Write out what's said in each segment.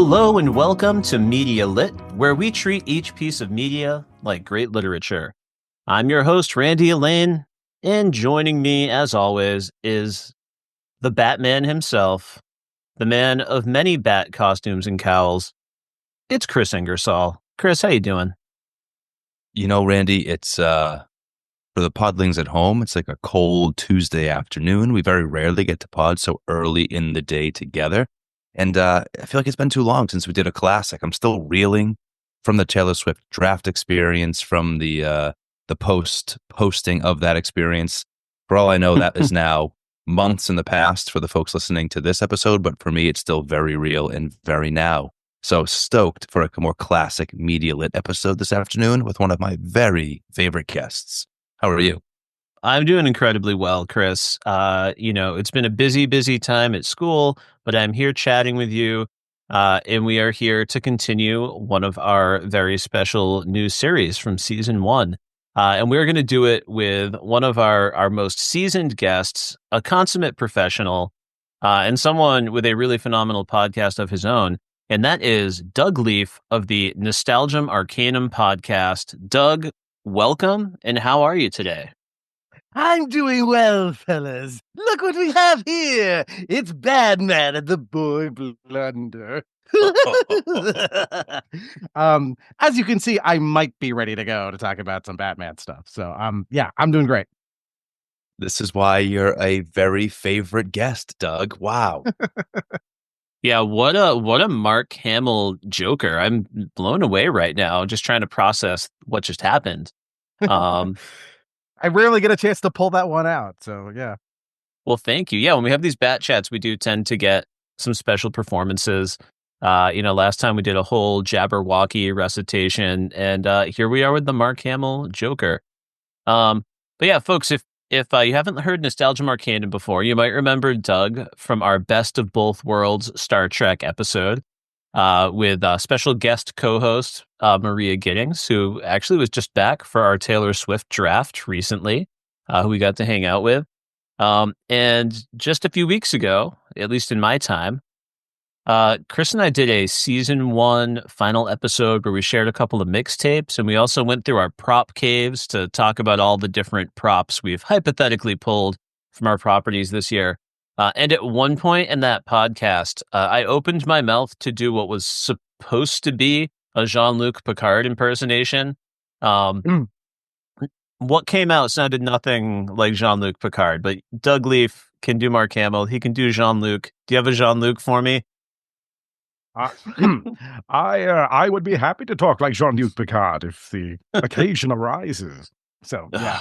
Hello and welcome to Media Lit, where we treat each piece of media like great literature. I'm your host, Randy Elaine, and joining me, as always, is the Batman himself, the man of many bat costumes and cowls. It's Kris Ingersoll. Kris, how you doing? You know, Randy, it's for the podlings at home, it's like a cold Tuesday afternoon. We very rarely get to pod so early in the day together. And I feel like it's been too long since we did a classic. I'm still reeling from the Taylor Swift draft experience, from the posting of that experience. For all I know, that is now months in the past for the folks listening to this episode, but for me, it's still very real and very now. So stoked for a more classic Media Lit episode this afternoon with one of my very favorite guests. How are you? I'm doing incredibly well, Kris. It's been a busy time at school, but I'm here chatting with you, and we are here to continue one of our very special new series from season one. And we're going to do it with one of our most seasoned guests, a consummate professional, and someone with a really phenomenal podcast of his own. And that is Doug Lief of the Nostalgium Arcanum podcast. Doug, welcome, and how are you today? I'm doing well, fellas. Look what we have here. It's Batman and the Boy Blunder. As you can see, I might be ready to go to talk about some Batman stuff. So, yeah, I'm doing great. This is why you're a very favorite guest, Doug. Wow. Yeah, what a Mark Hamill Joker. I'm blown away right now, just trying to process what just happened. I rarely get a chance to pull that one out, so yeah. Well, thank you. Yeah, when we have these bat chats, we do tend to get some special performances. Last time we did a whole Jabberwocky recitation, and here we are with the Mark Hamill Joker. But yeah, folks, if you haven't heard Nostalgium Arcanum before, you might remember Doug from our Best of Both Worlds Star Trek episode with special guest co-host Maria Giddings, who actually was just back for our Taylor Swift draft recently, who we got to hang out with. And just a few weeks ago, at least in my time, Kris and I did a season one final episode where we shared a couple of mixtapes, and we also went through our prop caves to talk about all the different props we've hypothetically pulled from our properties this year. And at one point in that podcast, I opened my mouth to do what was supposed to be a Jean-Luc Picard impersonation. What came out sounded nothing like Jean-Luc Picard, but Doug Lief can do Mark Hamill. He can do Jean-Luc. Do you have a Jean-Luc for me? I would be happy to talk like Jean-Luc Picard if the occasion arises. So yeah,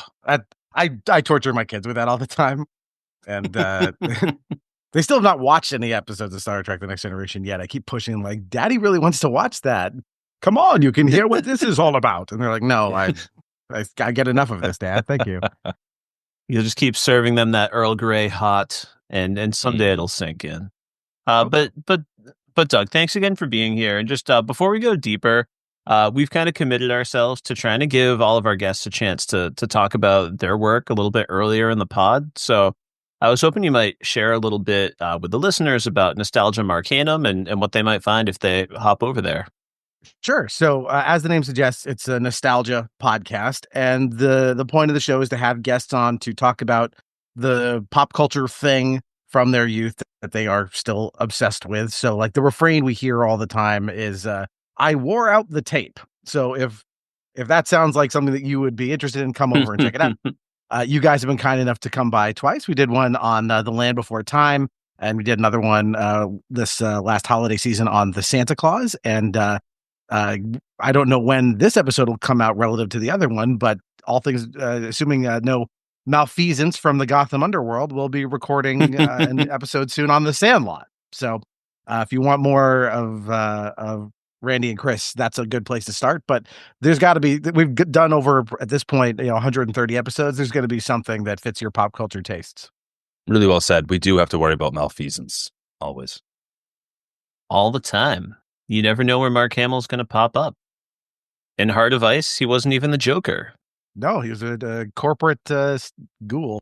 I torture my kids with that all the time, and they still have not watched any episodes of Star Trek: The Next Generation yet. I keep pushing them, like, Daddy really wants to watch that. Come on, you can hear what this is all about. And they're like, no, I get enough of this, Dad. Thank you. You'll just keep serving them that Earl Grey hot, and someday it'll sink in. But Doug, thanks again for being here. And just before we go deeper, we've kind of committed ourselves to trying to give all of our guests a chance to talk about their work a little bit earlier in the pod. So I was hoping you might share a little bit with the listeners about Nostalgium Arcanum and what they might find if they hop over there. Sure. So as the name suggests, it's a nostalgia podcast. And the point of the show is to have guests on to talk about the pop culture thing from their youth that they are still obsessed with. So like the refrain we hear all the time is, I wore out the tape. So if that sounds like something that you would be interested in, come over and check it out. You guys have been kind enough to come by twice. We did one on The Land Before Time, and we did another one this last holiday season on the Santa Claus. And I don't know when this episode will come out relative to the other one, but all things, assuming no malfeasance from the Gotham underworld, we'll be recording an episode soon on The Sandlot. So if you want more of Randy and Kris, that's a good place to start. But there's got to be, we've done over at this point, 130 episodes. There's going to be something that fits your pop culture tastes. Really well said. We do have to worry about malfeasance always. All the time. You never know where Mark Hamill's going to pop up. In Heart of Ice, he wasn't even the Joker. No, he was a corporate ghoul.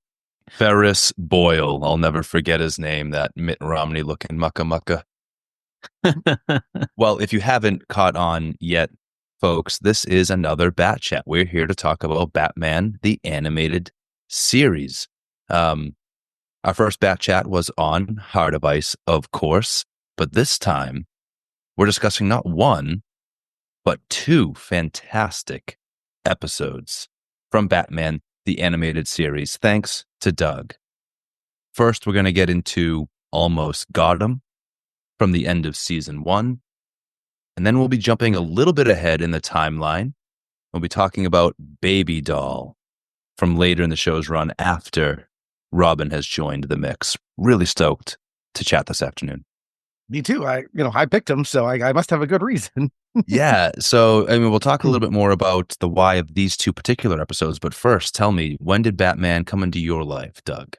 Ferris Boyle. I'll never forget his name, that Mitt Romney looking mucka. Well, if you haven't caught on yet, folks, this is another Bat Chat. We're here to talk about Batman, the animated series. Our first Bat Chat was on Heart of Ice, of course, but this time we're discussing not one, but two fantastic episodes from Batman, the animated series, thanks to Doug. First, we're going to get into Almost Got 'Em from the end of season 1. And then we'll be jumping a little bit ahead in the timeline. We'll be talking about Baby Doll from later in the show's run after Robin has joined the mix. Really stoked to chat this afternoon. Me too. I picked him, so I must have a good reason. Yeah. So, I mean, we'll talk a little bit more about the why of these two particular episodes. But first, tell me, when did Batman come into your life, Doug?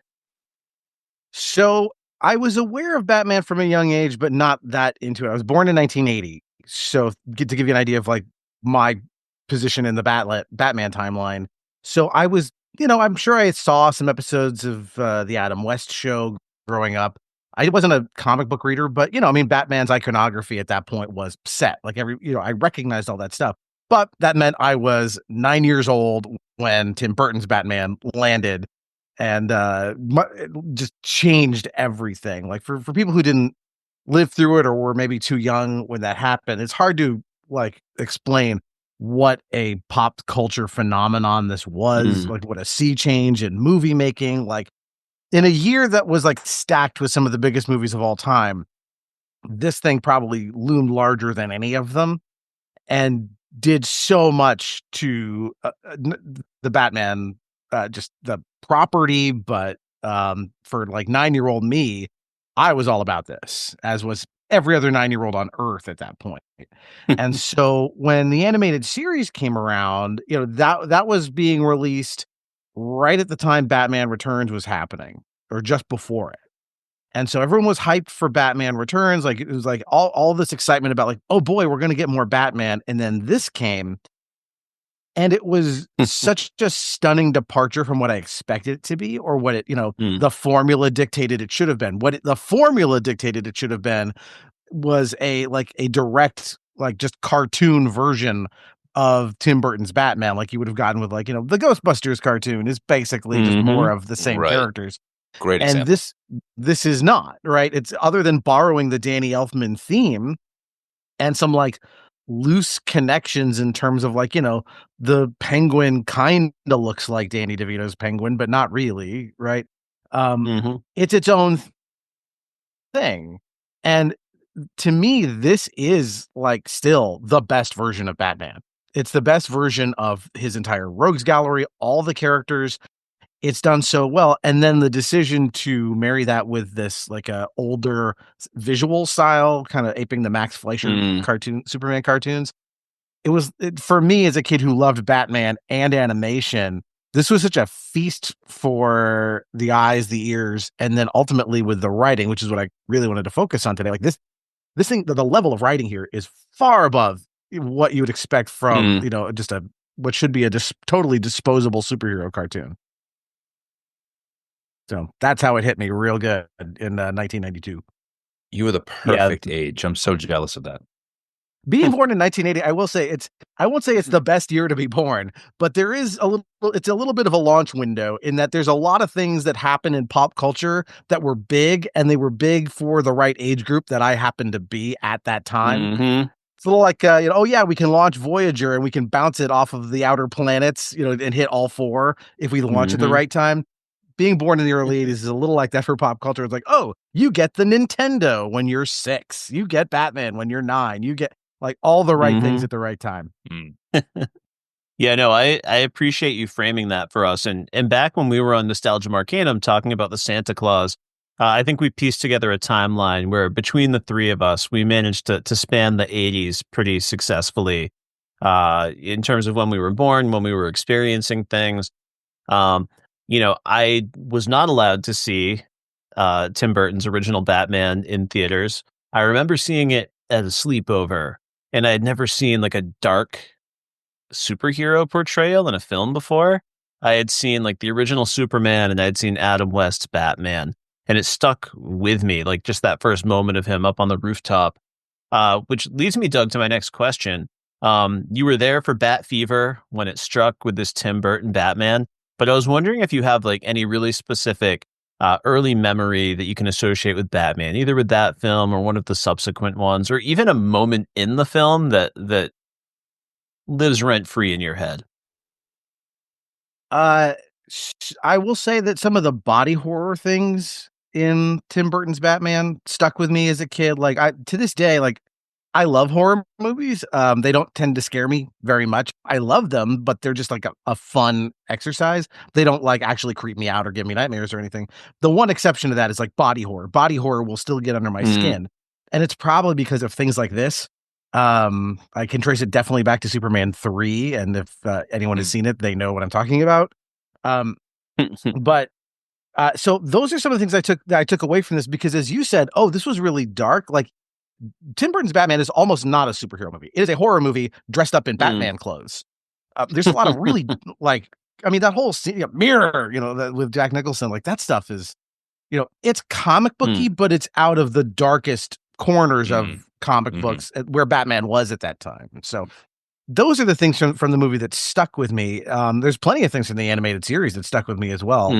So I was aware of Batman from a young age, but not that into it. I was born in 1980. So to give you an idea of like my position in the Batman timeline. So I was, I'm sure I saw some episodes of the Adam West show growing up. I wasn't a comic book reader, but Batman's iconography at that point was set. Like I recognized all that stuff. But that meant I was 9 years old when Tim Burton's Batman landed, and it just changed everything. Like for people who didn't live through it or were maybe too young when that happened, it's hard to like explain what a pop culture phenomenon this was, like what a sea change in movie making, like in a year that was like stacked with some of the biggest movies of all time. This thing probably loomed larger than any of them and did so much to the Batman, just the property. But for like 9-year-old me, I was all about this, as was every other 9-year-old on Earth at that point. And so when the animated series came around, that was being released right at the time Batman Returns was happening, or just before it. And so everyone was hyped for Batman Returns. Like it was like all this excitement about like, oh boy, we're going to get more Batman. And then this came, and it was such a stunning departure from what I expected it to be, or what it, the formula dictated it should have been. The formula dictated it should have been was a direct, like just cartoon version of Tim Burton's Batman. Like you would have gotten with like, the Ghostbusters cartoon is basically just more of the same characters. Great example. And this is not, right? It's other than borrowing the Danny Elfman theme and some like loose connections in terms of like, the Penguin kind of looks like Danny DeVito's Penguin, but not really, right? It's its own thing. And to me, this is like still the best version of Batman. It's the best version of his entire rogues gallery, all the characters. It's done so well. And then the decision to marry that with this like a older visual style, kind of aping the Max Fleischer Superman cartoons. For me as a kid who loved Batman and animation, this was such a feast for the eyes, the ears, and then ultimately with the writing, which is what I really wanted to focus on today. Like this thing, the level of writing here is far above what you would expect from, just what should be a totally disposable superhero cartoon. So that's how it hit me real good in 1992. You were the perfect age. I'm so jealous of that. Being born in 1980, I won't say it's the best year to be born, but it's a little bit of a launch window in that there's a lot of things that happen in pop culture that were big, and they were big for the right age group that I happened to be at that time. It's a little like, we can launch Voyager and we can bounce it off of the outer planets, and hit all 4 if we launch at the right time. Being born in the early 80s is a little like that for pop culture. It's like, oh, you get the Nintendo when you're 6. You get Batman when you're 9. You get like all the right things at the right time. Yeah, no, I appreciate you framing that for us. And back when we were on Nostalgium Arcanum talking about the Santa Claus, I think we pieced together a timeline where between the three of us, we managed to span the 80s pretty successfully in terms of when we were born, when we were experiencing things. I was not allowed to see Tim Burton's original Batman in theaters. I remember seeing it at a sleepover, and I had never seen like a dark superhero portrayal in a film before. I had seen like the original Superman, and I had seen Adam West's Batman, and it stuck with me. Like just that first moment of him up on the rooftop Which leads me, Doug, to my next question. You were there for Bat Fever when it struck with this Tim Burton Batman, but I was wondering if you have like any really specific early memory that you can associate with Batman, either with that film or one of the subsequent ones, or even a moment in the film that lives rent free in your head. Uh, I will say that some of the body horror things in Tim Burton's Batman stuck with me as a kid. Like I to this day, like I love horror movies. They don't tend to scare me very much. I love them, but they're just like a fun exercise. They don't like actually creep me out or give me nightmares or anything. The one exception to that is like body horror. Body horror will still get under my skin. And it's probably because of things like this. I can trace it definitely back to Superman 3. And if anyone has seen it, they know what I'm talking about. But so those are some of the things I took away from this, because as you said, oh, this was really dark. Like Tim Burton's Batman is almost not a superhero movie. It is a horror movie dressed up in Batman clothes. There's a lot of really like, I mean, that whole scene, Mirror, with Jack Nicholson, like that stuff is, it's comic booky, but it's out of the darkest corners of comic books where Batman was at that time. So those are the things from the movie that stuck with me. There's plenty of things from the animated series that stuck with me as well.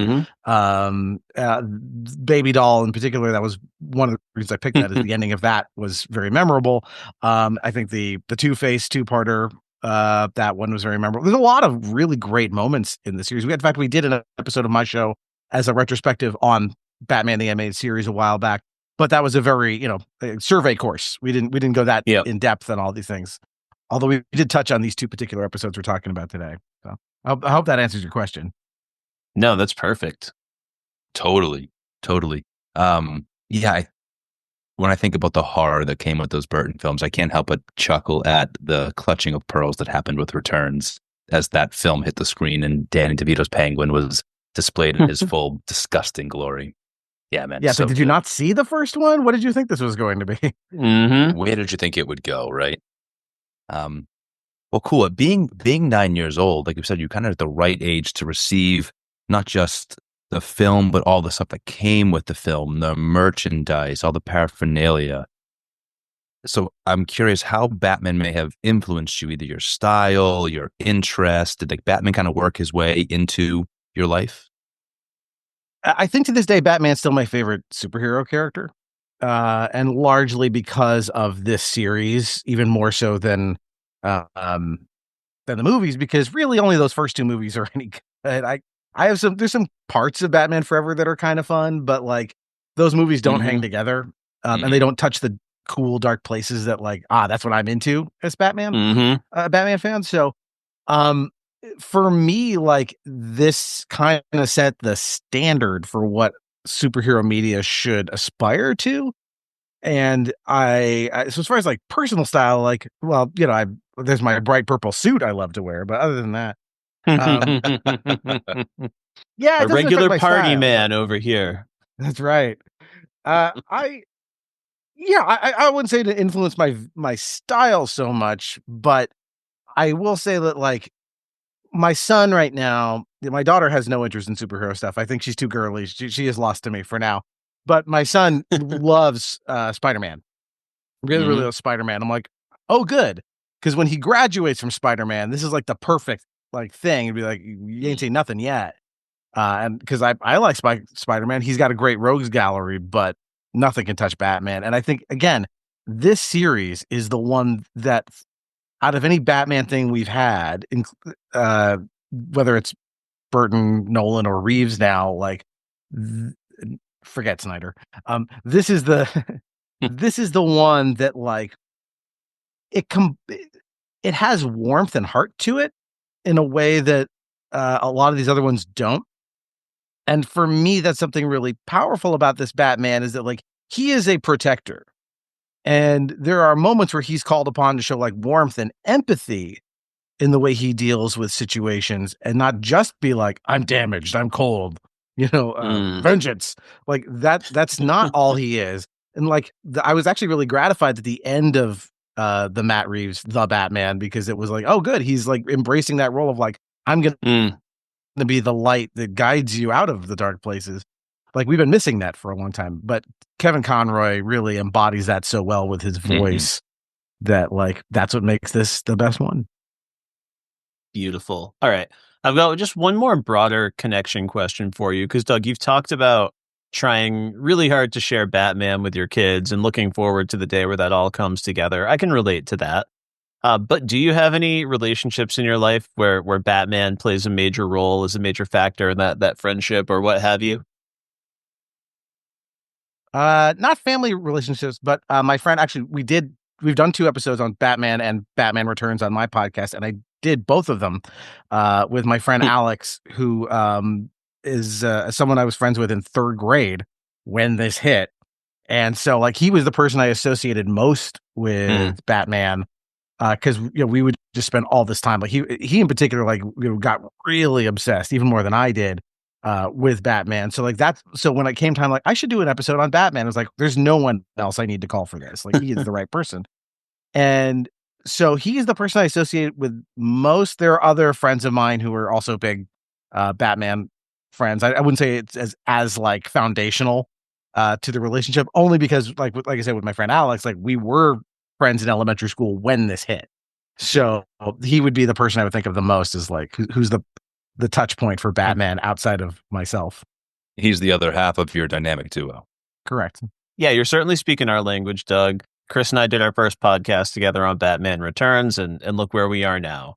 Baby Doll in particular, that was one of the reasons I picked that, is the ending of that was very memorable. I think the Two-Face two-parter, that one was very memorable. There's a lot of really great moments in the series. In fact, we did an episode of my show as a retrospective on Batman the Animated Series a while back, but that was a very, survey course. We didn't go that in depth on all these things. Although we did touch on these two particular episodes we're talking about today. So I hope that answers your question. No, that's perfect. Totally. Yeah. When I think about the horror that came with those Burton films, I can't help but chuckle at the clutching of pearls that happened with Returns as that film hit the screen and Danny DeVito's Penguin was displayed in his full disgusting glory. Yeah, man. Yeah. So did you not see the first one? What did you think this was going to be? Where did you think it would go? Right. Well, cool. Being 9 years old, like you said, you're kind of at the right age to receive not just the film, but all the stuff that came with the film, the merchandise, all the paraphernalia. So I'm curious how Batman may have influenced you, either your style, your interest. Did like Batman kind of work his way into your life? I think to this day, Batman's still my favorite superhero character. And largely because of this series, even more so than the movies, because really only those first two movies are any good. I have there's some parts of Batman Forever that are kind of fun, but like those movies don't hang together, and they don't touch the cool dark places that like, that's what I'm into as Batman, Batman fan. So, for me, like this kind of set the standard for what superhero media should aspire to. And I so as far as like personal style, like, well, there's my bright purple suit I love to wear, but other than that, yeah, a regular party style, man over here. That's right. I wouldn't say to influence my style so much, but I will say that like my son right now, my daughter has no interest in superhero stuff. I think she's too girly. She is lost to me for now. But my son loves Spider-Man. Really, really loves Spider-Man. I'm like, oh, good. Because when he graduates from Spider-Man, this is like the perfect like thing. It'd be like, you ain't seen nothing yet. And because I like Spider-Man. He's got a great rogues gallery, but nothing can touch Batman. And I think, again, this series is the one that out of any Batman thing we've had, whether it's Burton, Nolan, or Reeves now, like forget Snyder. This is the this is the one that like it has warmth and heart to it in a way that a lot of these other ones don't. And for me, that's something really powerful about this Batman, is that like he is a protector. And there are moments where he's called upon to show like warmth and empathy in the way he deals with situations, and not just be like, I'm damaged, I'm cold, vengeance. Like that's not all he is. And like, I was actually really gratified at the end of the Matt Reeves, The Batman, because it was like, oh, good. He's like embracing that role of like, I'm going to be the light that guides you out of the dark places. like we've been missing that for a long time. But Kevin Conroy really embodies that so well with his voice that like that's what makes this the best one. Beautiful. All right. I've got just one more broader connection question for you because, Doug, you've talked about trying really hard to share Batman with your kids and looking forward to the day where that all comes together. I can relate to that. But do you have any relationships in your life where Batman plays a major role, as a major factor in that friendship or what have you? Not family relationships, but my friend, actually, we've done 2 episodes on Batman and Batman Returns on my podcast, and I did both of them with my friend Alex, who is someone I was friends with in 3rd grade when this hit. And so like he was the person I associated most with Batman, because we would just spend all this time. Like he in particular, like got really obsessed, even more than I did, with Batman. So like so when it came time, like I should do an episode on Batman. I was like, there's no one else I need to call for this. Like he is the right person. And so he's the person I associate with most. There are other friends of mine who are also big Batman friends. I wouldn't say it's as like foundational to the relationship, only because like I said with my friend Alex, like we were friends in elementary school when this hit. So he would be the person I would think of the most as like who's the touch point for Batman outside of myself. He's the other half of your dynamic duo. Correct. Yeah, you're certainly speaking our language, Doug. Kris and I did our first podcast together on Batman Returns, and look where we are now.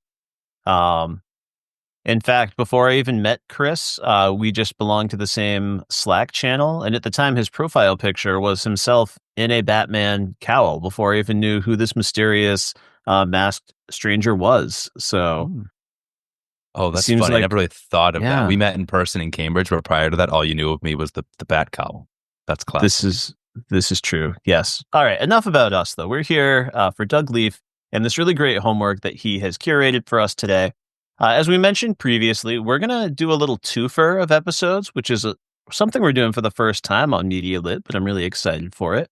In fact, before I even met Kris, we just belonged to the same Slack channel, and at the time, his profile picture was himself in a Batman cowl before I even knew who this mysterious masked stranger was. So, oh, that's funny. I never really thought of that. We met in person in Cambridge, but prior to that, all you knew of me was the bat cowl. That's classic. This is true. Yes. All right. Enough about us, though. We're here for Doug Lief and this really great homework that he has curated for us today. As we mentioned previously, we're going to do a little twofer of episodes, which is something we're doing for the first time on Media Lit, but I'm really excited for it.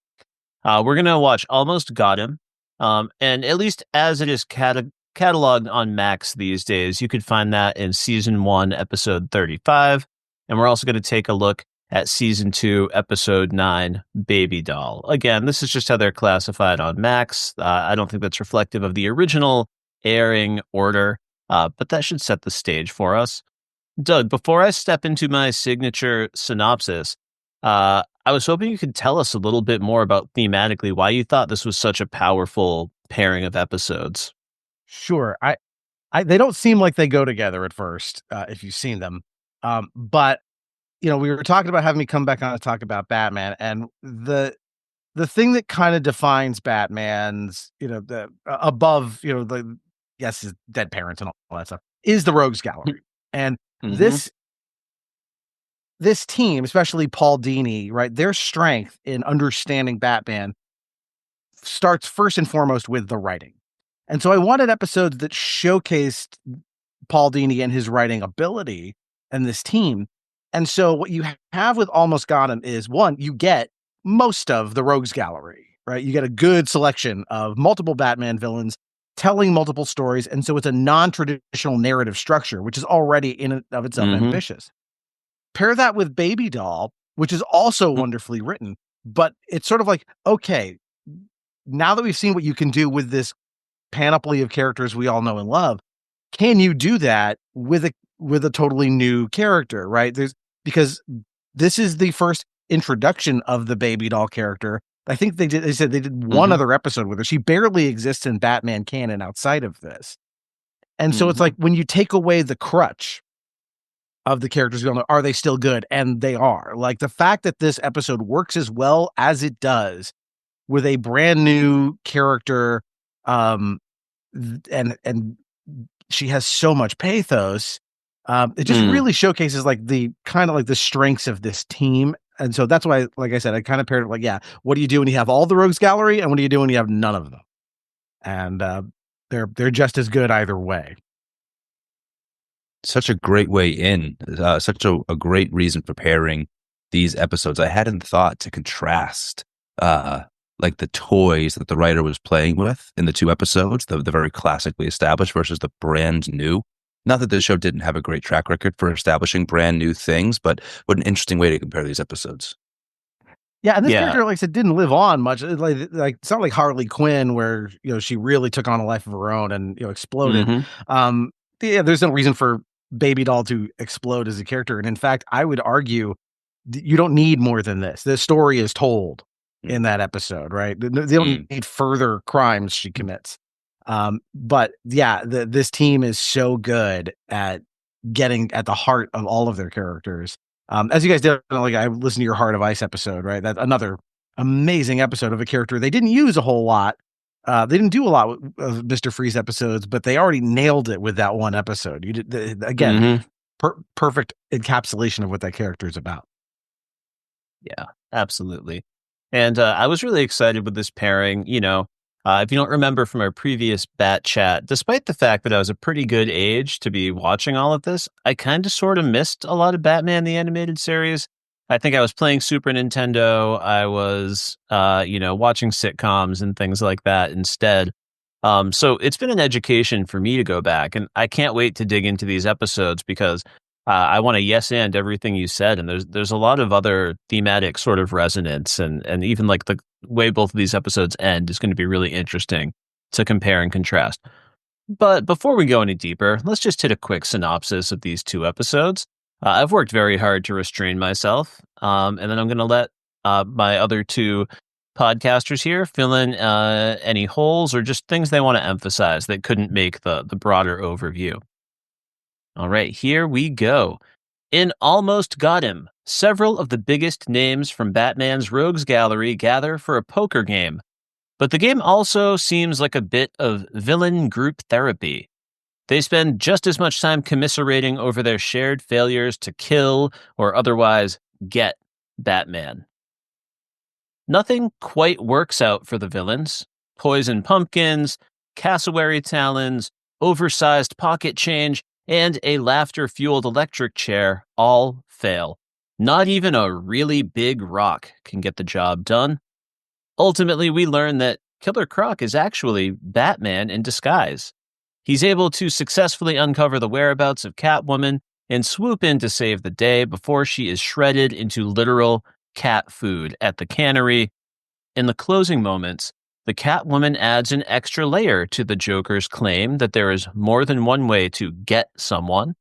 We're going to watch Almost Got Him. And at least as it is cataloged on Max these days, you could find that in Season 1, Episode 35. And we're also going to take a look at Season 2, Episode 9, Baby Doll. Again, this is just how they're classified on Max. I don't think that's reflective of the original airing order, but that should set the stage for us. Doug, before I step into my signature synopsis, I was hoping you could tell us a little bit more about thematically why you thought this was such a powerful pairing of episodes. Sure. They don't seem like they go together at first, if you've seen them. But we were talking about having me come back on to talk about Batman, and the thing that kind of defines Batman's, the above, the his dead parents and all that stuff is the Rogues Gallery. And this team, especially Paul Dini, right, their strength in understanding Batman starts first and foremost with the writing. And so I wanted episodes that showcased Paul Dini and his writing ability and this team. And so what you have with Almost Got Him is, one, you get most of the Rogues Gallery, right? You get a good selection of multiple Batman villains telling multiple stories. And so it's a non-traditional narrative structure, which is already in and of itself ambitious. Pair that with Baby Doll, which is also wonderfully written, but it's sort of like, okay, now that we've seen what you can do with this panoply of characters we all know and love, can you do that with a totally new character, right? Because this is the first introduction of the Baby Doll character. I think they said they did one other episode with her. She barely exists in Batman canon outside of this. And so it's like, when you take away the crutch of the characters we all know, are they still good? And they are. Like, the fact that this episode works as well as it does with a brand new character, and she has so much pathos. It just really showcases like the kind of like the strengths of this team. And so that's why, like I said, I kind of paired it like, what do you do when you have all the Rogues Gallery, and what do you do when you have none of them? And they're just as good either way. Such a great way in, such a great reason for pairing these episodes. I hadn't thought to contrast like the toys that the writer was playing with in the 2 episodes, the very classically established versus the brand new. Not that the show didn't have a great track record for establishing brand new things, but what an interesting way to compare these episodes. Yeah, and this Yeah. character, like I said, didn't live on much. Like it's not like Harley Quinn, where she really took on a life of her own and exploded. Mhm. Yeah, there's no reason for Baby Doll to explode as a character, and in fact, I would argue you don't need more than this. The story is told in that episode, right? They don't need further crimes she commits. But yeah, this team is so good at getting at the heart of all of their characters. As you guys did, like I listened to your Heart of Ice episode, right? That's another amazing episode of a character they didn't use a whole lot. They didn't do a lot of Mr. Freeze episodes, but they already nailed it with that one episode. You did again, perfect encapsulation of what that character is about. Yeah, absolutely. And I was really excited with this pairing. If you don't remember from our previous Bat Chat, despite the fact that I was a pretty good age to be watching all of this, I kind of sort of missed a lot of Batman the Animated Series. I think I was playing Super Nintendo. I was, watching sitcoms and things like that instead. So it's been an education for me to go back, and I can't wait to dig into these episodes because I want to yes and everything you said, and there's a lot of other thematic sort of resonance, and even like the way both of these episodes end is going to be really interesting to compare and contrast. But before we go any deeper, let's just hit a quick synopsis of these two episodes. I've worked very hard to restrain myself, and then I'm going to let my other two podcasters here fill in any holes or just things they want to emphasize that couldn't make the broader overview. All right, here we go. In Almost Got Him, several of the biggest names from Batman's Rogues Gallery gather for a poker game. But the game also seems like a bit of villain group therapy. They spend just as much time commiserating over their shared failures to kill or otherwise get Batman. Nothing quite works out for the villains. Poison pumpkins, cassowary talons, oversized pocket change, and a laughter-fueled electric chair all fail. Not even a really big rock can get the job done. Ultimately, we learn that Killer Croc is actually Batman in disguise. He's able to successfully uncover the whereabouts of Catwoman and swoop in to save the day before she is shredded into literal cat food at the cannery. In the closing moments, the Catwoman adds an extra layer to the Joker's claim that there is more than one way to get someone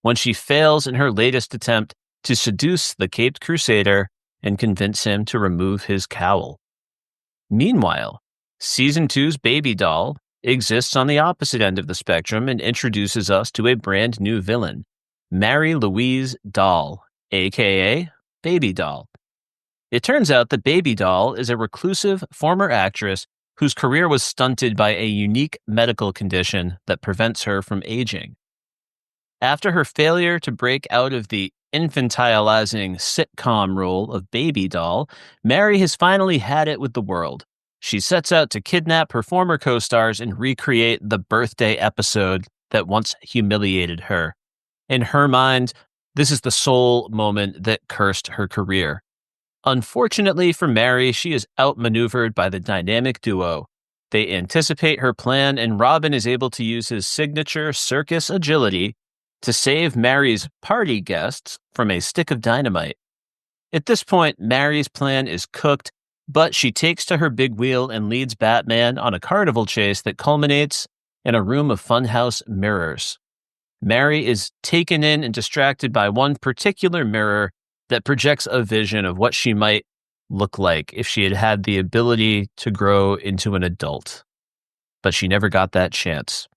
when she fails in her latest attempt to seduce the Caped Crusader and convince him to remove his cowl. Meanwhile, Season 2's Baby Doll exists on the opposite end of the spectrum and introduces us to a brand new villain, Mary Louise Doll, aka Baby Doll. It turns out that Baby Doll is a reclusive former actress whose career was stunted by a unique medical condition that prevents her from aging. After her failure to break out of the infantilizing sitcom role of Baby Doll, Mary has finally had it with the world. She sets out to kidnap her former co-stars and recreate the birthday episode that once humiliated her. In her mind, this is the sole moment that cursed her career. Unfortunately for Mary, she is outmaneuvered by the dynamic duo. They anticipate her plan, and Robin is able to use his signature circus agility to save Mary's party guests from a stick of dynamite. At this point, Mary's plan is cooked, but she takes to her big wheel and leads Batman on a carnival chase that culminates in a room of funhouse mirrors. Mary is taken in and distracted by one particular mirror that projects a vision of what she might look like if she had had the ability to grow into an adult. But she never got that chance.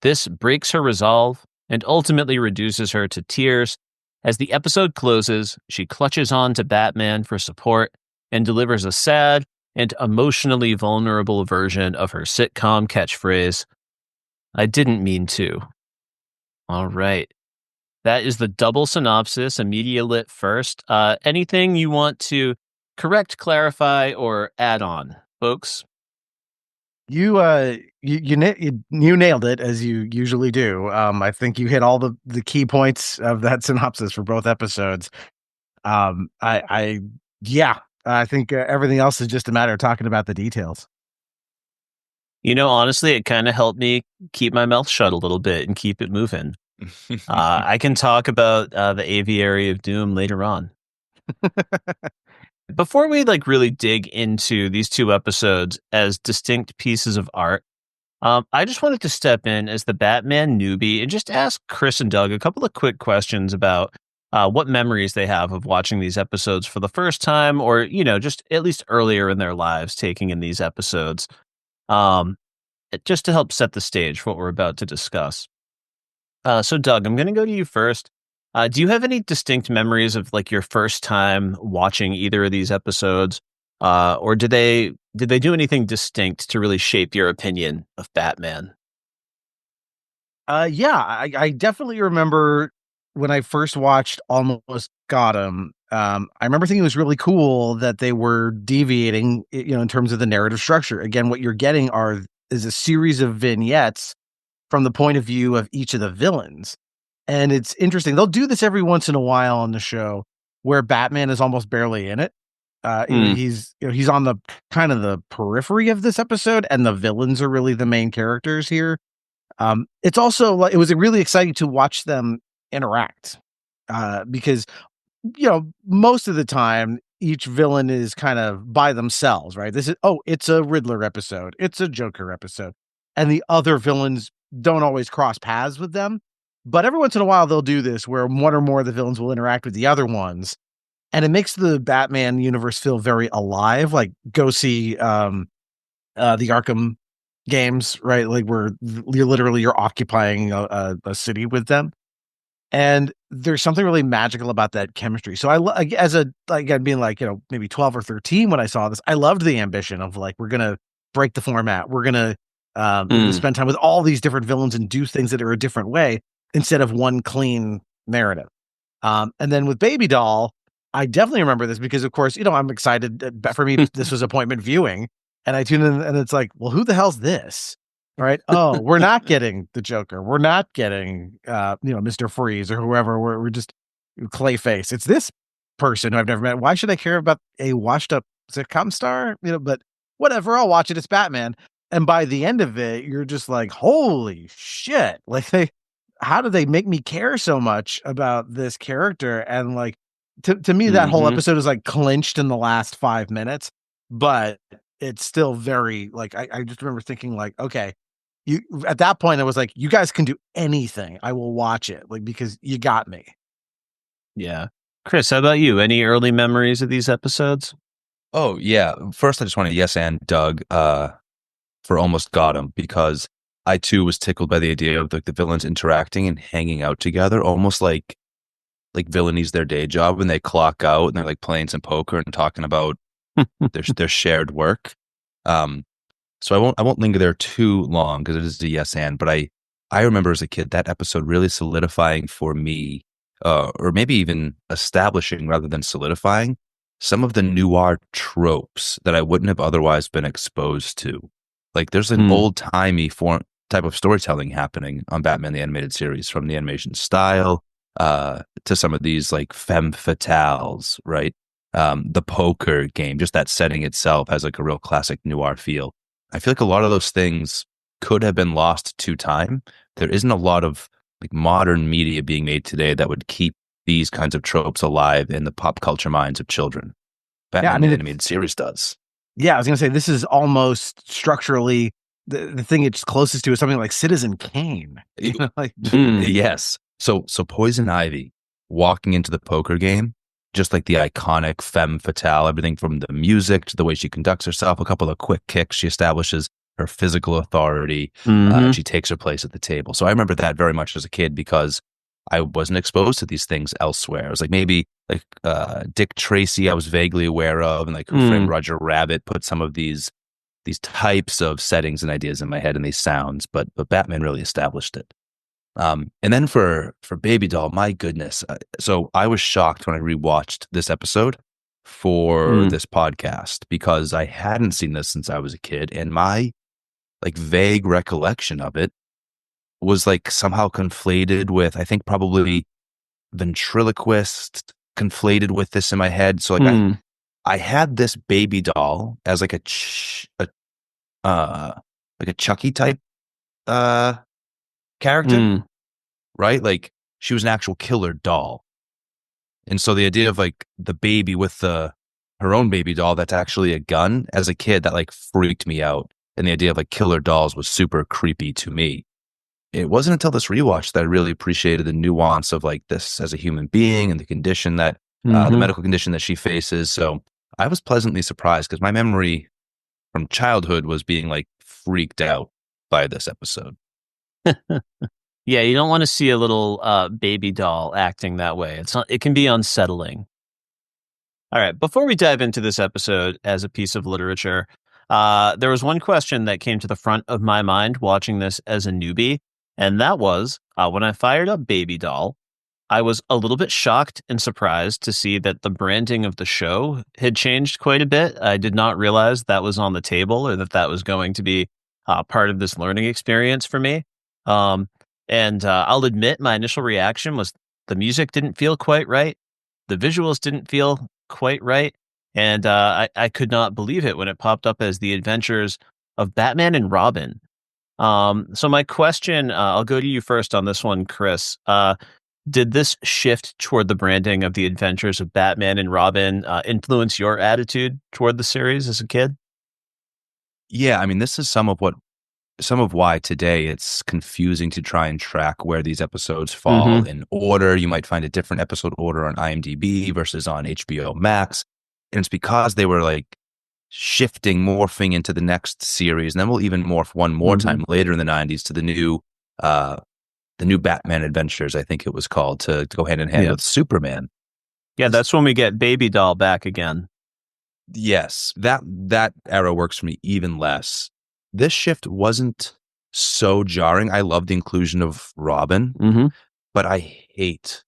This breaks her resolve and ultimately reduces her to tears. As the episode closes, she clutches on to Batman for support and delivers a sad and emotionally vulnerable version of her sitcom catchphrase, "I didn't mean to." All right. That is the double synopsis, a media lit first. Anything you want to correct, clarify, or add on, folks? You nailed it, as you usually do. I think you hit all the key points of that synopsis for both episodes. I think everything else is just a matter of talking about the details. Honestly, it kind of helped me keep my mouth shut a little bit and keep it moving. I can talk about the Aviary of Doom later on. Before we really dig into these two episodes as distinct pieces of art, I just wanted to step in as the Batman newbie and just ask Kris and Doug a couple of quick questions about what memories they have of watching these episodes for the first time, or just at least earlier in their lives taking in these episodes, um, just to help set the stage for what we're about to discuss. So, Doug, I'm going to go to you first. Do you have any distinct memories of your first time watching either of these episodes, or did they do anything distinct to really shape your opinion of Batman? Yeah, I definitely remember when I first watched Almost Got 'Em. I remember thinking it was really cool that they were deviating, in terms of the narrative structure. Again, what you're getting is a series of vignettes from the point of view of each of the villains. And it's interesting. They'll do this every once in a while on the show where Batman is almost barely in it. He's on the kind of the periphery of this episode, and the villains are really the main characters here. It's also it was really exciting to watch them interact, because most of the time each villain is kind of by themselves, right? It's a Riddler episode, it's a Joker episode, and the other villains don't always cross paths with them. But every once in a while they'll do this where one or more of the villains will interact with the other ones, and it makes the Batman universe feel very alive. Like, go see the Arkham games, right? Like, where you're occupying a city with them. And there's something really magical about that chemistry. So again, being maybe 12 or 13 when I saw this, I loved the ambition of we're gonna break the format. We're gonna spend time with all these different villains and do things that are a different way instead of one clean narrative. And then with Baby Doll, I definitely remember this because, of course, I'm excited. For me, this was appointment viewing, and I tune in, and it's like, well, who the hell's this? Right? Oh, we're not getting the Joker. We're not getting, Mr. Freeze or whoever. We're just Clayface. It's this person who I've never met. Why should I care about a washed-up sitcom star? But whatever. I'll watch it. It's Batman. And by the end of it, you're just like, holy shit! How do they make me care so much about this character? And to me, that whole episode is clinched in the last 5 minutes, but it's still very I just remember thinking okay, at that point I was like, you guys can do anything. I will watch it because you got me. Yeah. Kris, how about you? Any early memories of these episodes? Oh, yeah. First, I just want to yes and Doug for Almost Got 'Em, because I too was tickled by the idea of the villains interacting and hanging out together, almost like villainies their day job when they clock out and they're playing some poker and talking about their shared work. So I won't linger there too long because it is a yes and. But I remember as a kid that episode really solidifying for me, or maybe even establishing rather than solidifying, some of the noir tropes that I wouldn't have otherwise been exposed to. There's an old timey form type of storytelling happening on Batman the Animated Series, from the animation style to some of these femme fatales, right? The poker game, just that setting itself has a real classic noir feel. I feel a lot of those things could have been lost to time. There isn't a lot of modern media being made today that would keep these kinds of tropes alive in the pop culture minds of children. Batman the Animated Series does. Yeah, I was gonna say this is almost structurally the thing it's closest to is something like Citizen Kane. Yes. So Poison Ivy walking into the poker game, just the iconic femme fatale, everything from the music to the way she conducts herself, a couple of quick kicks, she establishes her physical authority. She takes her place at the table. So I remember that very much as a kid because I wasn't exposed to these things elsewhere. It was maybe Dick Tracy I was vaguely aware of, and Who Framed Roger Rabbit put some of these types of settings and ideas in my head and these sounds, but Batman really established it. And then for Baby Doll, my goodness. So I was shocked when I rewatched this episode for this podcast because I hadn't seen this since I was a kid, and my vague recollection of it was somehow conflated with, I think probably ventriloquist conflated with this in my head. So I had this Baby Doll as like a Chucky type character, right? Like she was an actual killer doll. And so the idea of like the baby with her own baby doll that's actually a gun, as a kid, that like freaked me out. And the idea of like killer dolls was super creepy to me. It wasn't until this rewatch that I really appreciated the nuance of like this as a human being and the condition that the medical condition that she faces. So I was pleasantly surprised because my memory from childhood was being like freaked out by this episode. Yeah, you don't want to see a little baby doll acting that way. It can be unsettling. All right, before we dive into this episode as a piece of literature, there was one question that came to the front of my mind watching this as a newbie, and that was when I fired up Baby Doll, I was a little bit shocked and surprised to see that the branding of the show had changed quite a bit. I did not realize that was on the table or that was going to be part of this learning experience for me. And I'll admit my initial reaction was the music didn't feel quite right. The visuals didn't feel quite right. And I could not believe it when it popped up as the adventures of Batman and Robin. So my question, I'll go to you first on this one, Kris. Did this shift toward the branding of the adventures of Batman and Robin influence your attitude toward the series as a kid? Yeah, I mean, this is some of why today it's confusing to try and track where these episodes fall in order. You might find a different episode order on IMDb versus on HBO Max. And it's because they were like shifting, morphing into the next series. And then we'll even morph one more time later in the 90s to the new Batman Adventures, I think it was called, to go hand in hand with Superman. Yeah, that's when we get Baby Doll back again. Yes, that era works for me even less. This shift wasn't so jarring. I love the inclusion of Robin, but I hate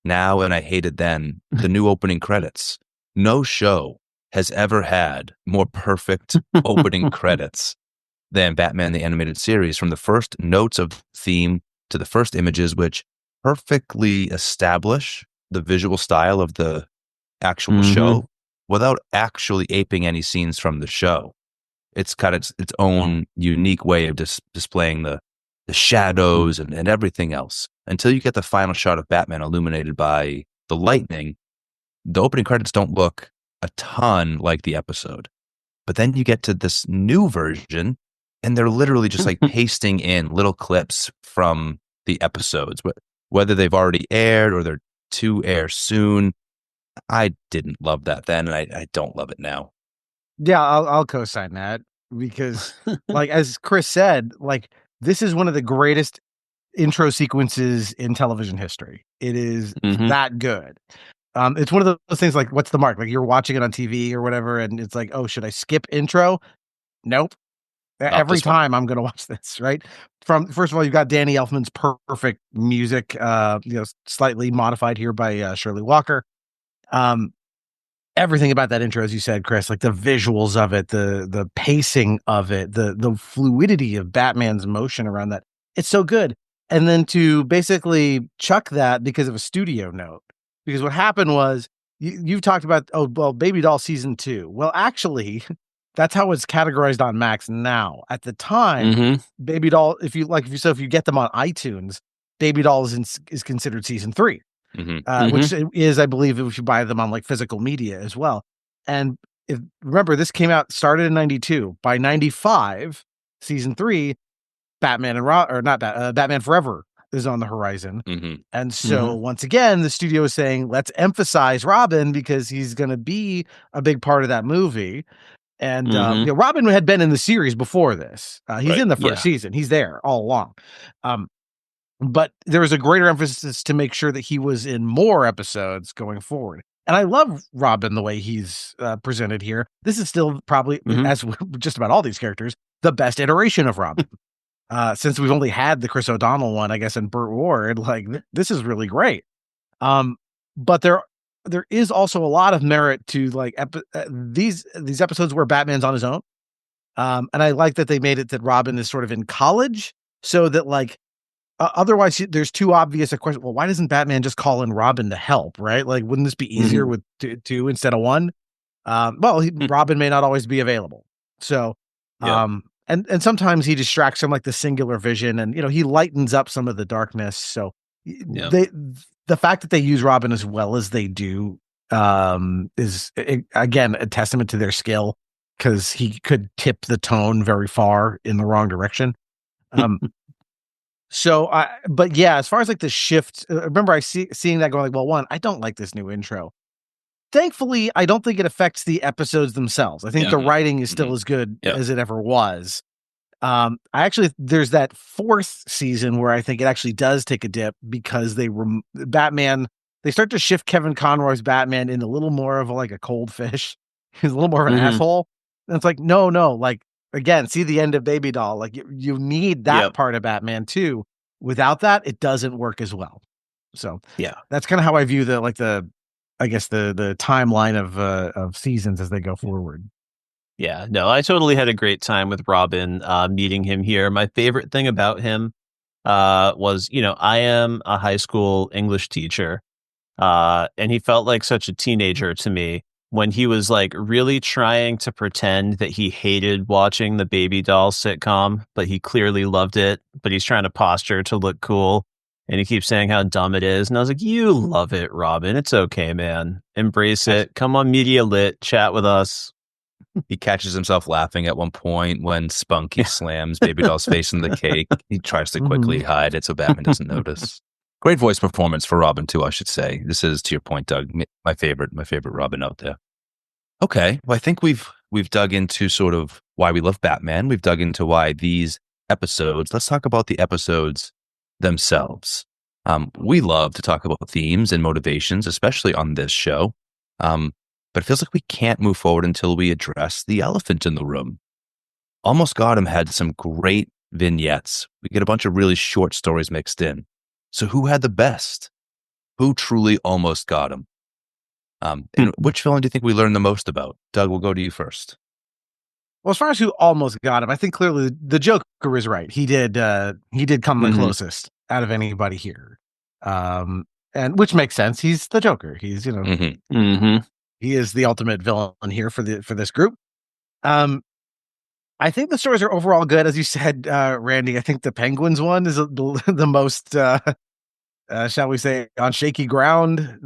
now, and I hated then, the new opening credits. No show has ever had more perfect opening credits than Batman the Animated Series, from the first notes of theme to the first images, which perfectly establish the visual style of the actual show without actually aping any scenes from the show. It's got its own unique way of displaying the shadows and everything else. Until you get the final shot of Batman illuminated by the lightning, the opening credits don't look a ton like the episode. But then you get to this new version, and they're literally just like pasting in little clips from the episodes, whether they've already aired or they're to air soon. I didn't love that then, and I don't love it now. Yeah, I'll co-sign that because, like as Kris said, like this is one of the greatest intro sequences in television history. It is that good. It's one of those things like, what's the mark? Like you're watching it on TV or whatever, and it's like, oh, should I skip intro? Nope. Every time I'm going to watch this, right? First of all, you've got Danny Elfman's perfect music, slightly modified here by Shirley Walker. Everything about that intro, as you said, Kris, like the visuals of it, the pacing of it, the fluidity of Batman's motion around that, it's so good. And then to basically chuck that because of a studio note, because what happened was you've talked about, Baby Doll season 2. Well, actually, that's how it's categorized on Max now. At the time, Baby Doll, if you get them on iTunes, Baby Doll is considered season 3. Which is, I believe, if you buy them on like physical media as well. And remember, this started in 92. By 95, season 3, Batman Forever is on the horizon. And so once again, the studio is saying, let's emphasize Robin because he's going to be a big part of that movie. And Robin had been in the series before this. He's in the first season. He's there all along. But there was a greater emphasis to make sure that he was in more episodes going forward. And I love Robin the way he's presented here. This is still probably, as just about all these characters, the best iteration of Robin. Since we've only had the Chris O'Donnell one, I guess, and Burt Ward, like this is really great. But there is also a lot of merit to like these episodes where Batman's on his own. And I like that they made it that Robin is sort of in college, so that like, otherwise, there's too obvious a question. Well, why doesn't Batman just call in Robin to help? Right? Like, wouldn't this be easier with two instead of one? Robin may not always be available. So, and sometimes he distracts from like the singular vision, and he lightens up some of the darkness. So the fact that they use Robin as well as they do is again a testament to their skill, because he could tip the tone very far in the wrong direction. But yeah, as far as like the shift, remember seeing that going like, well, one, I don't like this new intro. Thankfully, I don't think it affects the episodes themselves. I think the writing is still as good as it ever was. There's that fourth season where I think it actually does take a dip, because they start to shift Kevin Conroy's Batman in a little more of like a cold fish. He's a little more of an asshole. And it's like, no, like, again, see the end of Baby Doll. Like you need that part of Batman too. Without that, it doesn't work as well. So that's kind of how I view the timeline of seasons as they go forward. Yeah, no, I totally had a great time with Robin, meeting him here. My favorite thing about him was, I am a high school English teacher, and he felt like such a teenager to me when he was like really trying to pretend that he hated watching the Baby Doll sitcom, but he clearly loved it, but he's trying to posture to look cool. And he keeps saying how dumb it is. And I was like, you love it, Robin. It's okay, man. Embrace it. Come on Media Lit. Chat with us. He catches himself laughing at one point when Spunky slams Baby Doll's face in the cake. He tries to quickly hide it so Batman doesn't notice. Great voice performance for Robin too, I should say. This is, to your point, Doug, my favorite Robin out there. Okay, well, I think we've dug into sort of why we love Batman. We've dug into why these episodes. Let's talk about the episodes themselves. We love to talk about themes and motivations, especially on this show. But it feels like we can't move forward until we address the elephant in the room. Almost Got Him had some great vignettes. We get a bunch of really short stories mixed in. So who had the best? Who truly almost got him? And which villain do you think we learned the most about? Doug, we'll go to you first. Well, as far as who almost got him, I think clearly the Joker is right. He did come the closest out of anybody here. And which makes sense. He's the Joker. He's, he is the ultimate villain here for this group. I think the stories are overall good, as you said, Randy. I think the Penguins one is the most, shall we say, on shaky ground.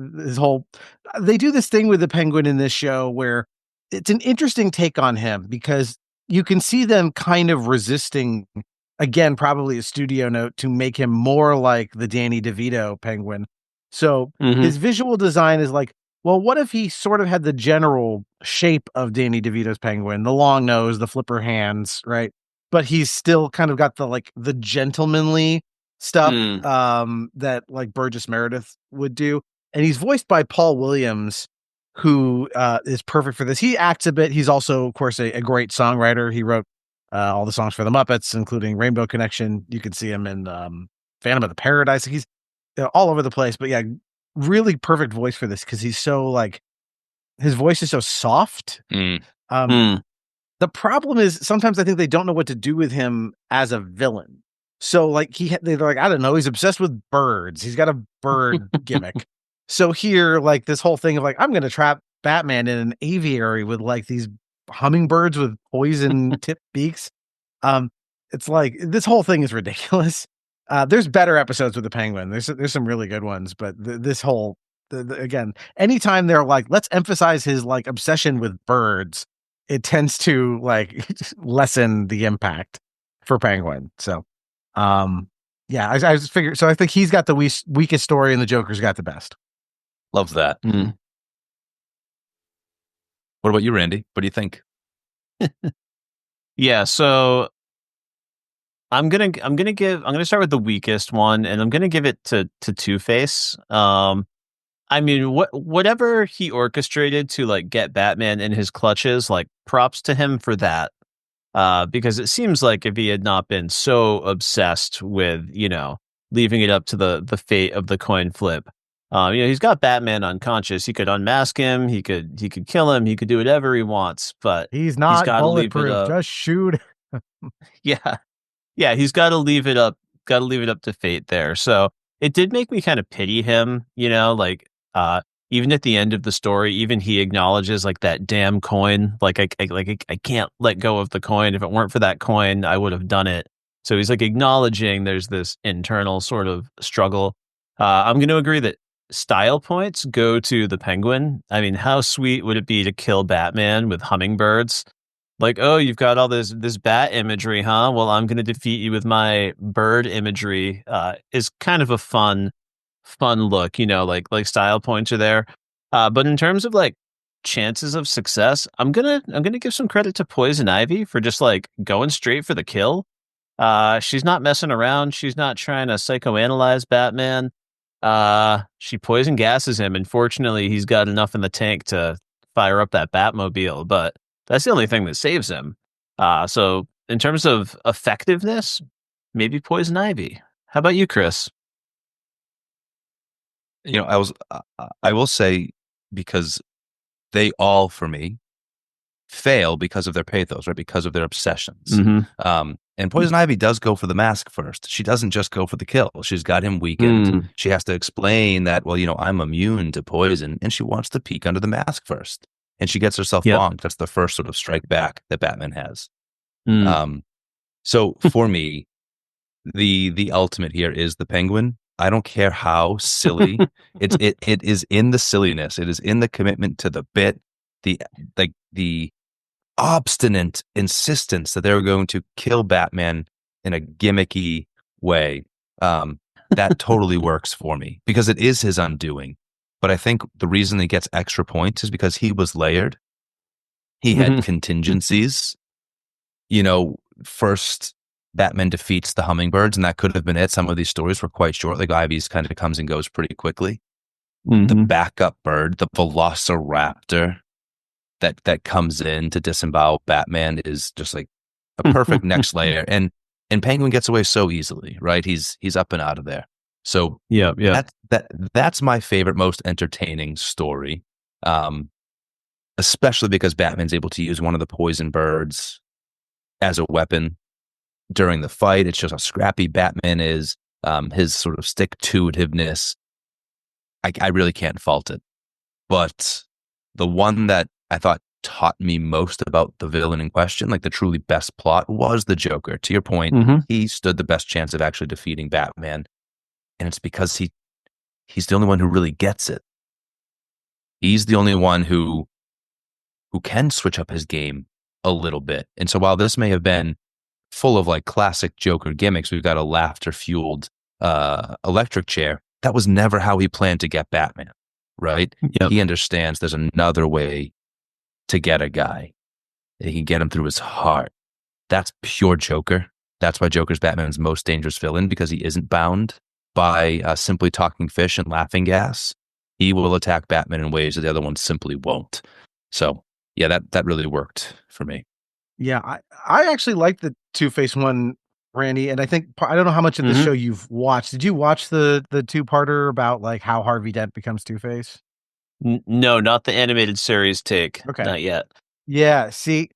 They do this thing with the Penguin in this show where it's an interesting take on him, because you can see them kind of resisting, again, probably a studio note, to make him more like the Danny DeVito Penguin. So his visual design is like, well, what if he sort of had the general shape of Danny DeVito's Penguin, the long nose, the flipper hands, right? But he's still kind of got the gentlemanly stuff that like Burgess Meredith would do. And he's voiced by Paul Williams, who is perfect for this. He acts a bit. He's also, of course, a great songwriter. He wrote all the songs for the Muppets, including Rainbow Connection. You can see him in Phantom of the Paradise. He's all over the place. But yeah, really perfect voice for this, because he's so like, his voice is so soft. The problem is sometimes I think they don't know what to do with him as a villain. So like they're like, I don't know, he's obsessed with birds. He's got a bird gimmick. So here, like this whole thing of like, I'm going to trap Batman in an aviary with like these hummingbirds with poison tipped beaks. It's like, this whole thing is ridiculous. There's better episodes with the Penguin. There's some really good ones, but this whole, again, anytime they're like, let's emphasize his like obsession with birds, it tends to like lessen the impact for Penguin. So, yeah, I just figured. So I think he's got the weakest story, and the Joker's got the best. Love that. What about you, Randy? What do you think? Yeah, so I'm gonna start with the weakest one, and I'm gonna give it to Two-Face. I mean, whatever he orchestrated to like get Batman in his clutches, like props to him for that. Because it seems like if he had not been so obsessed with, leaving it up to the fate of the coin flip, he's got Batman unconscious. He could unmask him. He could kill him. He could do whatever he wants, but he's not bulletproof. Just shoot. Yeah. He's got to leave it up. Got to leave it up to fate there. So it did make me kind of pity him, even at the end of the story, even he acknowledges like that damn coin. Like I can't let go of the coin. If it weren't for that coin, I would have done it. So he's like acknowledging there's this internal sort of struggle. I'm going to agree that style points go to the Penguin. I mean, how sweet would it be to kill Batman with hummingbirds? Like, oh, you've got all this bat imagery, huh? Well, I'm going to defeat you with my bird imagery. Is kind of a fun look, like style points are there. But in terms of like chances of success, I'm gonna give some credit to Poison Ivy for just like going straight for the kill. She's not messing around. She's not trying to psychoanalyze Batman. She poison gases him, and fortunately, he's got enough in the tank to fire up that Batmobile. But that's the only thing that saves him. So in terms of effectiveness, maybe Poison Ivy. How about you, Kris? I will say, because they all, for me, fail because of their pathos, right? Because of their obsessions. And Poison Ivy does go for the mask first. She doesn't just go for the kill. She's got him weakened. She has to explain that, well, I'm immune to poison, and she wants to peek under the mask first. And she gets herself bonked. That's the first sort of strike back that Batman has. So for me, the ultimate here is the Penguin. I don't care how silly it is in the silliness. It is in the commitment to the bit, the obstinate insistence that they were going to kill Batman in a gimmicky way. That totally works for me because it is his undoing. But I think the reason he gets extra points is because he was layered. He had contingencies. First Batman defeats the hummingbirds, and that could have been it. Some of these stories were quite short. Like Ivy's kind of comes and goes pretty quickly. The backup bird, the velociraptor that comes in to disembowel Batman is just like a perfect next layer. And Penguin gets away so easily, right? He's up and out of there. So that's my favorite, most entertaining story. Especially because Batman's able to use one of the poison birds as a weapon during the fight. It shows how scrappy Batman is, his sort of stick-to-itiveness. I really can't fault it. But the one that I thought taught me most about the villain in question, like the truly best plot, was the Joker. To your point, he stood the best chance of actually defeating Batman. And it's because he's the only one who really gets it. He's the only one who can switch up his game a little bit. And so while this may have been full of like classic Joker gimmicks, we've got a laughter-fueled electric chair, that was never how he planned to get Batman, right? He understands there's another way to get a guy. He can get him through his heart. That's pure Joker. That's why Joker's Batman's most dangerous villain, because he isn't bound by simply talking fish and laughing gas. He will attack Batman in ways that the other ones simply won't. So yeah, that really worked for me. Yeah, I actually like the Two-Face one, Randy, and I think I don't know how much of the show you've watched. Did you watch the two-parter about like how Harvey Dent becomes Two-Face? No, not the animated series take. Okay. Not yet. Yeah, see,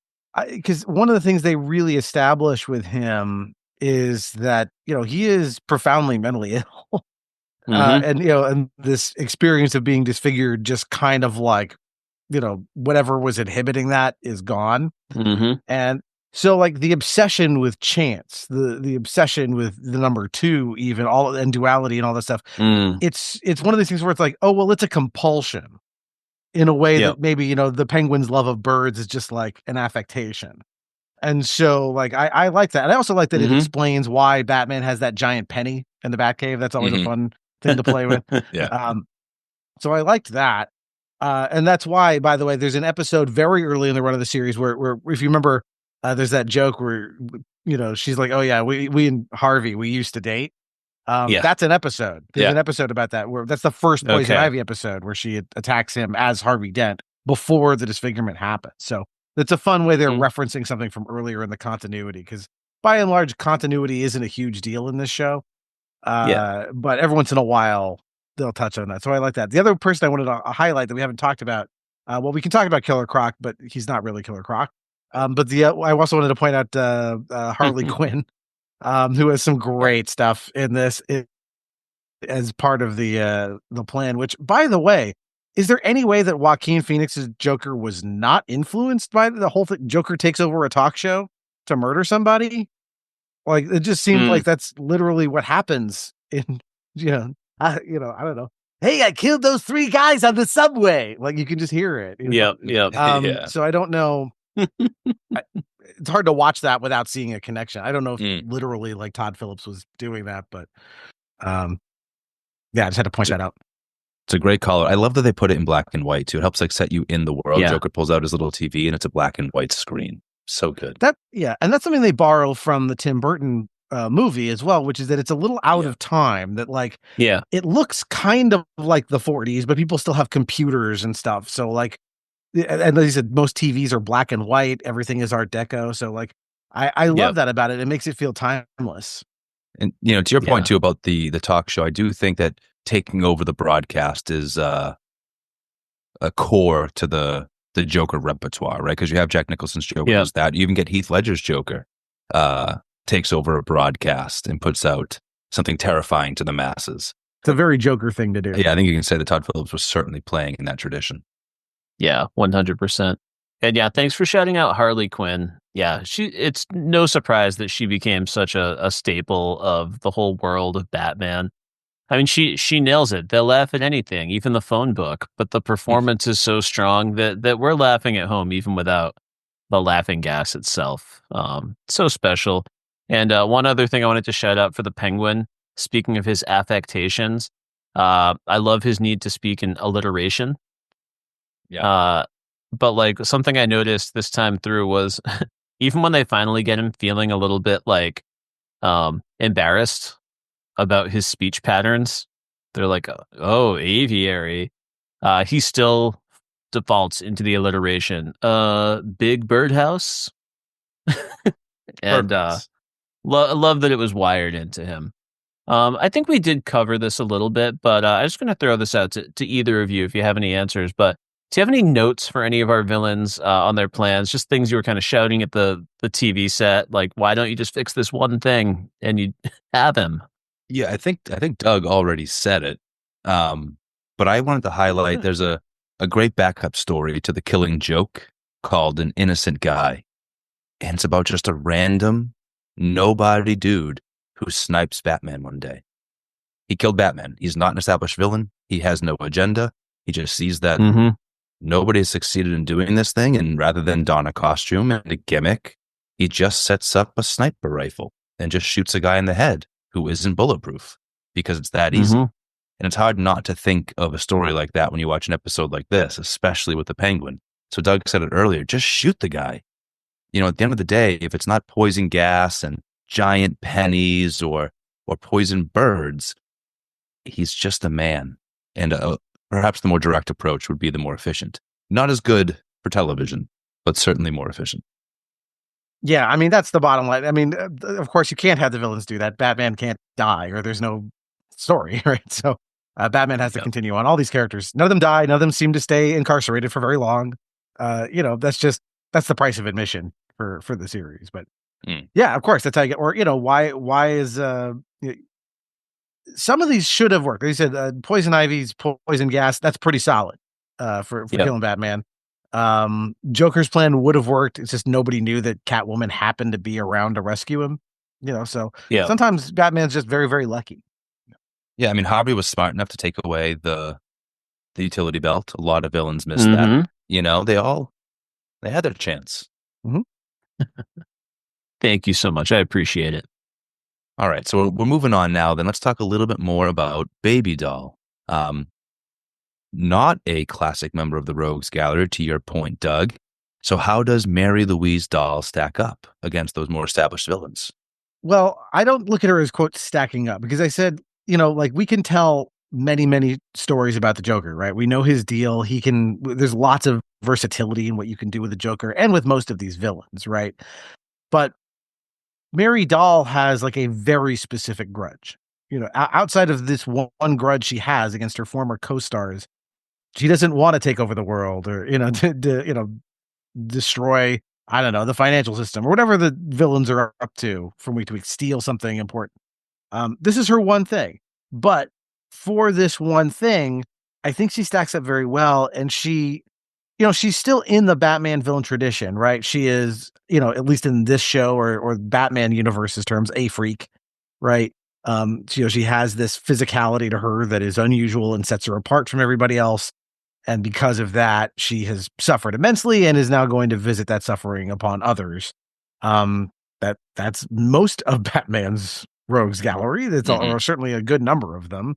because one of the things they really establish with him is that, he is profoundly mentally ill. And this experience of being disfigured just kind of like, whatever was inhibiting that is gone. And so like the obsession with chance, the obsession with the number two, even and duality and all that stuff. It's one of these things where it's like, oh, well, it's a compulsion in a way that maybe, the Penguin's love of birds is just like an affectation. And so like, I like that. And I also like that it explains why Batman has that giant penny in the Batcave. That's always a fun thing to play with. So I liked that. And that's why, by the way, there's an episode very early in the run of the series where if you remember, there's that joke where, she's like, oh yeah, we and Harvey, we used to date. That's an episode. There's an episode about that where that's the first Poison Ivy episode where she attacks him as Harvey Dent before the disfigurement happens. So it's a fun way they're referencing something from earlier in the continuity, because by and large, continuity isn't a huge deal in this show. But every once in a while, they'll touch on that. So I like that. The other person I wanted to highlight that we haven't talked about, well, we can talk about Killer Croc, but he's not really Killer Croc. But I also wanted to point out Harley Quinn, who has some great stuff in this as part of the plan, which, by the way, is there any way that Joaquin Phoenix's Joker was not influenced by the whole thing? Joker takes over a talk show to murder somebody. Like, it just seems like that's literally what happens in, I don't know. Hey, I killed those 3 guys on the subway. Like, you can just hear it. Yep. Yeah. So I don't know. It's hard to watch that without seeing a connection. I don't know if literally like Todd Phillips was doing that, but yeah, I just had to point that out. It's a great color. I love that they put it in black and white too. It helps like set you in the world. Yeah. Joker pulls out his little TV and it's a black and white screen. So good. And that's something they borrow from the Tim Burton movie as well, which is that it's a little out of time. That like, it looks kind of like the 40s, but people still have computers and stuff. So like, and as you said, most TVs are black and white. Everything is Art Deco. So like, I love that about it. It makes it feel timeless. And to your point too about the talk show, I do think that taking over the broadcast is a core to the Joker repertoire, right? Because you have Jack Nicholson's Joker does that. You even get Heath Ledger's Joker takes over a broadcast and puts out something terrifying to the masses. It's a very Joker thing to do. Yeah, I think you can say that Todd Phillips was certainly playing in that tradition. Yeah, 100%. And yeah, thanks for shouting out Harley Quinn. Yeah, it's no surprise that she became such a staple of the whole world of Batman. I mean, she nails it. They'll laugh at anything, even the phone book. But the performance is so strong that we're laughing at home, even without the laughing gas itself. So special. And one other thing I wanted to shout out for the Penguin. Speaking of his affectations, I love his need to speak in alliteration. Yeah. But like something I noticed this time through was even when they finally get him feeling a little bit like embarrassed about his speech patterns, they're like, oh, aviary. He still defaults into the alliteration. Big birdhouse. And love that it was wired into him. I think we did cover this a little bit, but I'm just going to throw this out to either of you if you have any answers. But do you have any notes for any of our villains on their plans? Just things you were kind of shouting at the TV set, like, why don't you just fix this one thing and you have him? Yeah, I think Doug already said it, but I wanted to highlight there's a great backup story to The Killing Joke called An Innocent Guy, and it's about just a random nobody dude who snipes Batman one day. He killed Batman. He's not an established villain. He has no agenda. He just sees that nobody has succeeded in doing this thing, and rather than don a costume and a gimmick, he just sets up a sniper rifle and just shoots a guy in the head who isn't bulletproof because it's that easy. And it's hard not to think of a story like that when you watch an episode like this, especially with the Penguin. So Doug said it earlier, just shoot the guy. At the end of the day, if it's not poison gas and giant pennies or poison birds, he's just a man. And perhaps the more direct approach would be the more efficient. Not as good for television, but certainly more efficient. Yeah, I mean, that's the bottom line. I mean, of course, you can't have the villains do that. Batman can't die or there's no story, right? So Batman has to continue on. All these characters, none of them die. None of them seem to stay incarcerated for very long. That's the price of admission for the series. But yeah, of course, that's how you get, or, why is some of these should have worked. They said Poison Ivy's poison gas, that's pretty solid for killing Batman. Joker's plan would have worked. It's just nobody knew that Catwoman happened to be around to rescue him. So sometimes Batman's just very, very lucky. Yeah, I mean, Harvey was smart enough to take away the utility belt. A lot of villains missed that. They had their chance. Thank you so much. I appreciate it. All right, so we're moving on now. Then let's talk a little bit more about Baby Doll. Not a classic member of the Rogues Gallery, to your point, Doug. So how does Mary Louise Doll stack up against those more established villains? Well, I don't look at her as, quote, stacking up, because I said, like, we can tell many, many stories about the Joker, right? We know his deal. There's lots of versatility in what you can do with the Joker and with most of these villains, right? But Mary Doll has like a very specific grudge. Outside of this one grudge she has against her former co-stars, she doesn't want to take over the world or, destroy, I don't know, the financial system or whatever the villains are up to from week to week, steal something important. This is her one thing. But for this one thing, I think she stacks up very well, and she's still in the Batman villain tradition, right? She is, at least in this show or Batman universe's terms, a freak, right? She has this physicality to her that is unusual and sets her apart from everybody else. And because of that, she has suffered immensely and is now going to visit that suffering upon others. That's most of Batman's rogues gallery. That's or certainly a good number of them.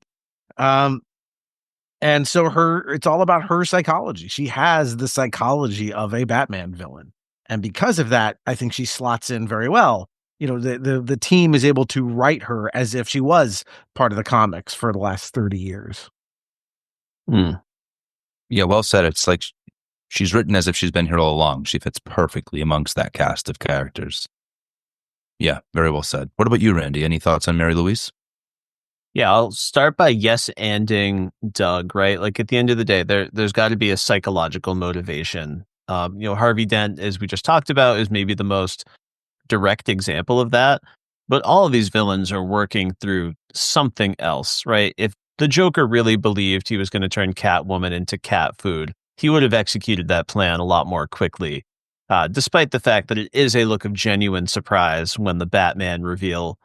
And so it's all about her psychology. She has the psychology of a Batman villain. And because of that, I think she slots in very well. The team is able to write her as if she was part of the comics for the last 30 years. Yeah, well said. It's like she's written as if she's been here all along. She fits perfectly amongst that cast of characters. Yeah, very well said. What about you, Randy? Any thoughts on Mary Louise? Yeah, I'll start by yes-anding Doug, right? Like, at the end of the day, there's got to be a psychological motivation. Harvey Dent, as we just talked about, is maybe the most direct example of that. But all of these villains are working through something else, right? If the Joker really believed he was going to turn Catwoman into cat food, he would have executed that plan a lot more quickly, despite the fact that it is a look of genuine surprise when the Batman reveal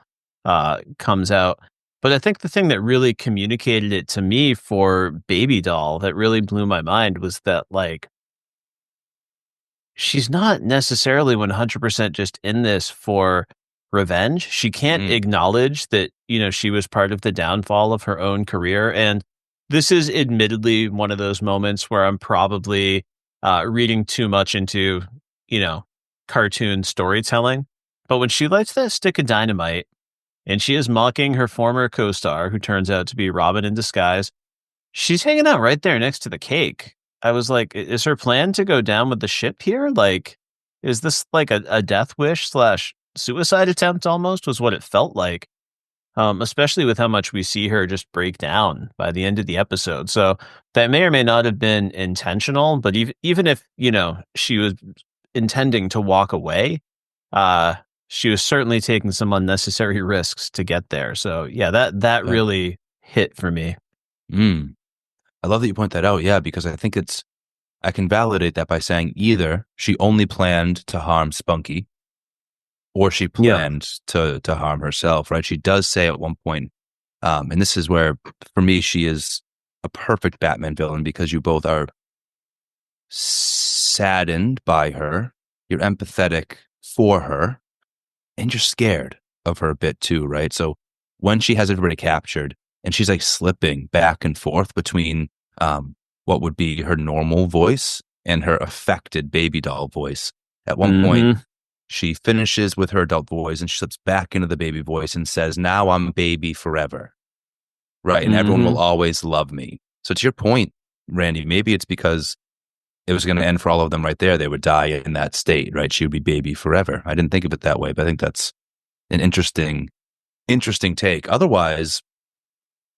comes out. But I think the thing that really communicated it to me for Baby Doll that really blew my mind was that, like, she's not necessarily 100% just in this for revenge. She can't acknowledge that, she was part of the downfall of her own career. And this is admittedly one of those moments where I'm probably reading too much into, cartoon storytelling. But when she lights that stick of dynamite and she is mocking her former co-star, who turns out to be Robin in disguise, she's hanging out right there next to the cake. I was like, is her plan to go down with the ship here? Like, is this like a death wish / suicide attempt almost, was what it felt like. Especially with how much we see her just break down by the end of the episode. So that may or may not have been intentional, but even if, she was intending to walk away, she was certainly taking some unnecessary risks to get there. So yeah, that really hit for me. I love that you point that out. Yeah, because I think I can validate that by saying either she only planned to harm Spunky or she planned to harm herself, right? She does say at one point, and this is where, for me, she is a perfect Batman villain because you both are saddened by her, you're empathetic for her, and you're scared of her a bit too, right? So when she has everybody captured and she's like slipping back and forth between what would be her normal voice and her affected baby doll voice, at one point, she finishes with her adult voice and she slips back into the baby voice and says, "Now I'm baby forever." Right. And everyone will always love me. So to your point, Randy, maybe it's because it was going to end for all of them right there. They would die in that state, right? She would be baby forever. I didn't think of it that way, but I think that's an interesting take. Otherwise,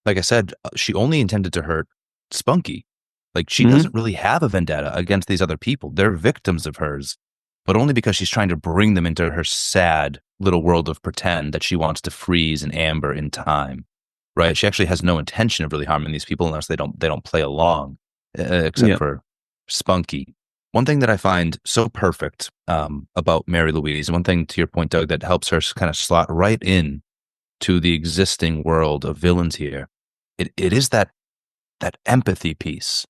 like I said, she only intended to hurt Spunky. Like, she doesn't really have a vendetta against these other people. They're victims of hers, but only because she's trying to bring them into her sad little world of pretend that she wants to freeze and amber in time, right? She actually has no intention of really harming these people unless they don't play along, except for Spunky. One thing that I find so perfect about Mary Louise, and one thing to your point, Doug, that helps her kind of slot right in to the existing world of villains here, it is that empathy piece.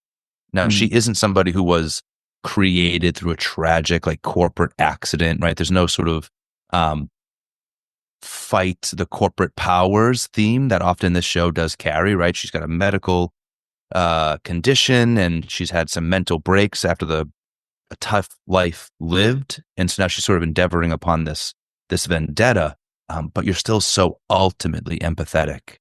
Now, she isn't somebody who was created through a tragic, like, corporate accident, right? There's no sort of fight the corporate powers theme that often this show does carry, right? She's got a medical condition and she's had some mental breaks after a tough life lived. And so now she's sort of endeavoring upon this vendetta, but you're still so ultimately empathetic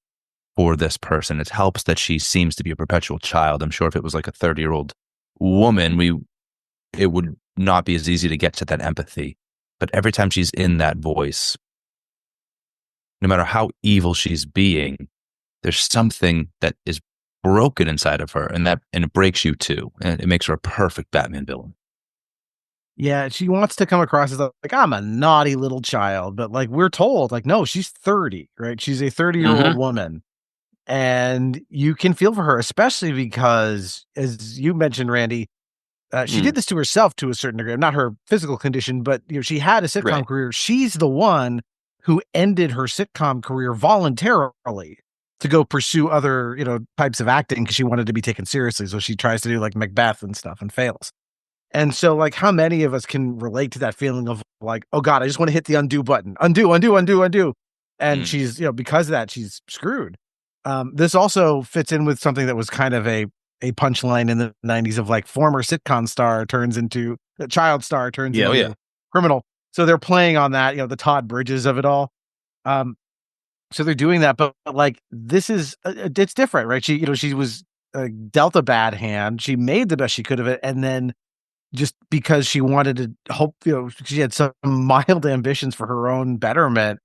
for this person. It helps that she seems to be a perpetual child. I'm sure if it was like a 30-year-old woman, it would not be as easy to get to that empathy. But every time she's in that voice, no matter how evil she's being, there's something that is broken inside of her, and it breaks you too. And it makes her a perfect Batman villain. Yeah, she wants to come across as like, I'm a naughty little child, but like, we're told, like, no, she's 30, right? She's a 30-year-old woman. And you can feel for her, especially because, as you mentioned, Randy, she did this to herself to a certain degree. Not her physical condition, but she had a sitcom Right. career. She's the one who ended her sitcom career voluntarily to go pursue other, types of acting because she wanted to be taken seriously. So she tries to do like Macbeth and stuff and fails. And so, like, how many of us can relate to that feeling of like, oh God, I just want to hit the undo button, undo, undo, undo, undo. And she's, because of that, she's screwed. This also fits in with something that was kind of a punchline in the 90s of like former sitcom star turns into child star turns into criminal. So they're playing on that, the Todd Bridges of it all. So they're doing that, but like this is it's different, right? She was dealt a bad hand. She made the best she could of it, and then just because she wanted to hope, she had some mild ambitions for her own betterment,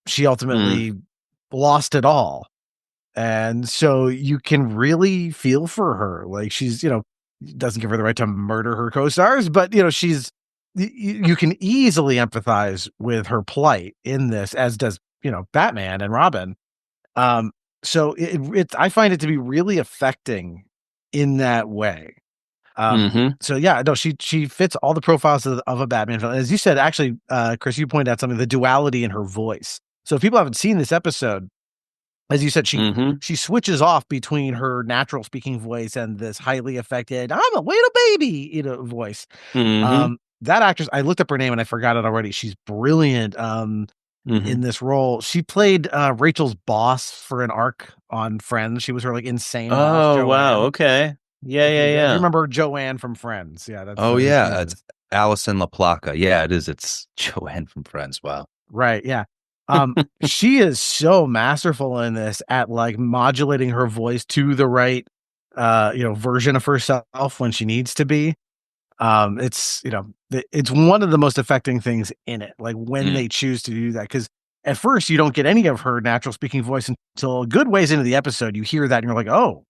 she ultimately lost it all. And so you can really feel for her. Like she's, doesn't give her the right to murder her co-stars, but you can easily empathize with her plight in this, as does, Batman and Robin. So I find it to be really affecting in that way. So yeah, no, she fits all the profiles of a Batman film. As you said, actually, Kris, you pointed out something, the duality in her voice. So if people haven't seen this episode, as you said, she switches off between her natural speaking voice and this highly affected, I'm a little baby, voice. That actress, I looked up her name and I forgot it already. She's brilliant in this role. She played Rachel's boss for an arc on Friends. She was her like insane boss. Oh, wow. Okay. Yeah. Do you remember Joanne from Friends? Yeah. It's Allison LaPlaca. Yeah, it is. It's Joanne from Friends. Wow. Right. Yeah. She is so masterful in this at like modulating her voice to the right, version of herself when she needs to be. It's one of the most affecting things in it, like when they choose to do that. Because at first you don't get any of her natural speaking voice until a good ways into the episode. You hear that and you're like, oh,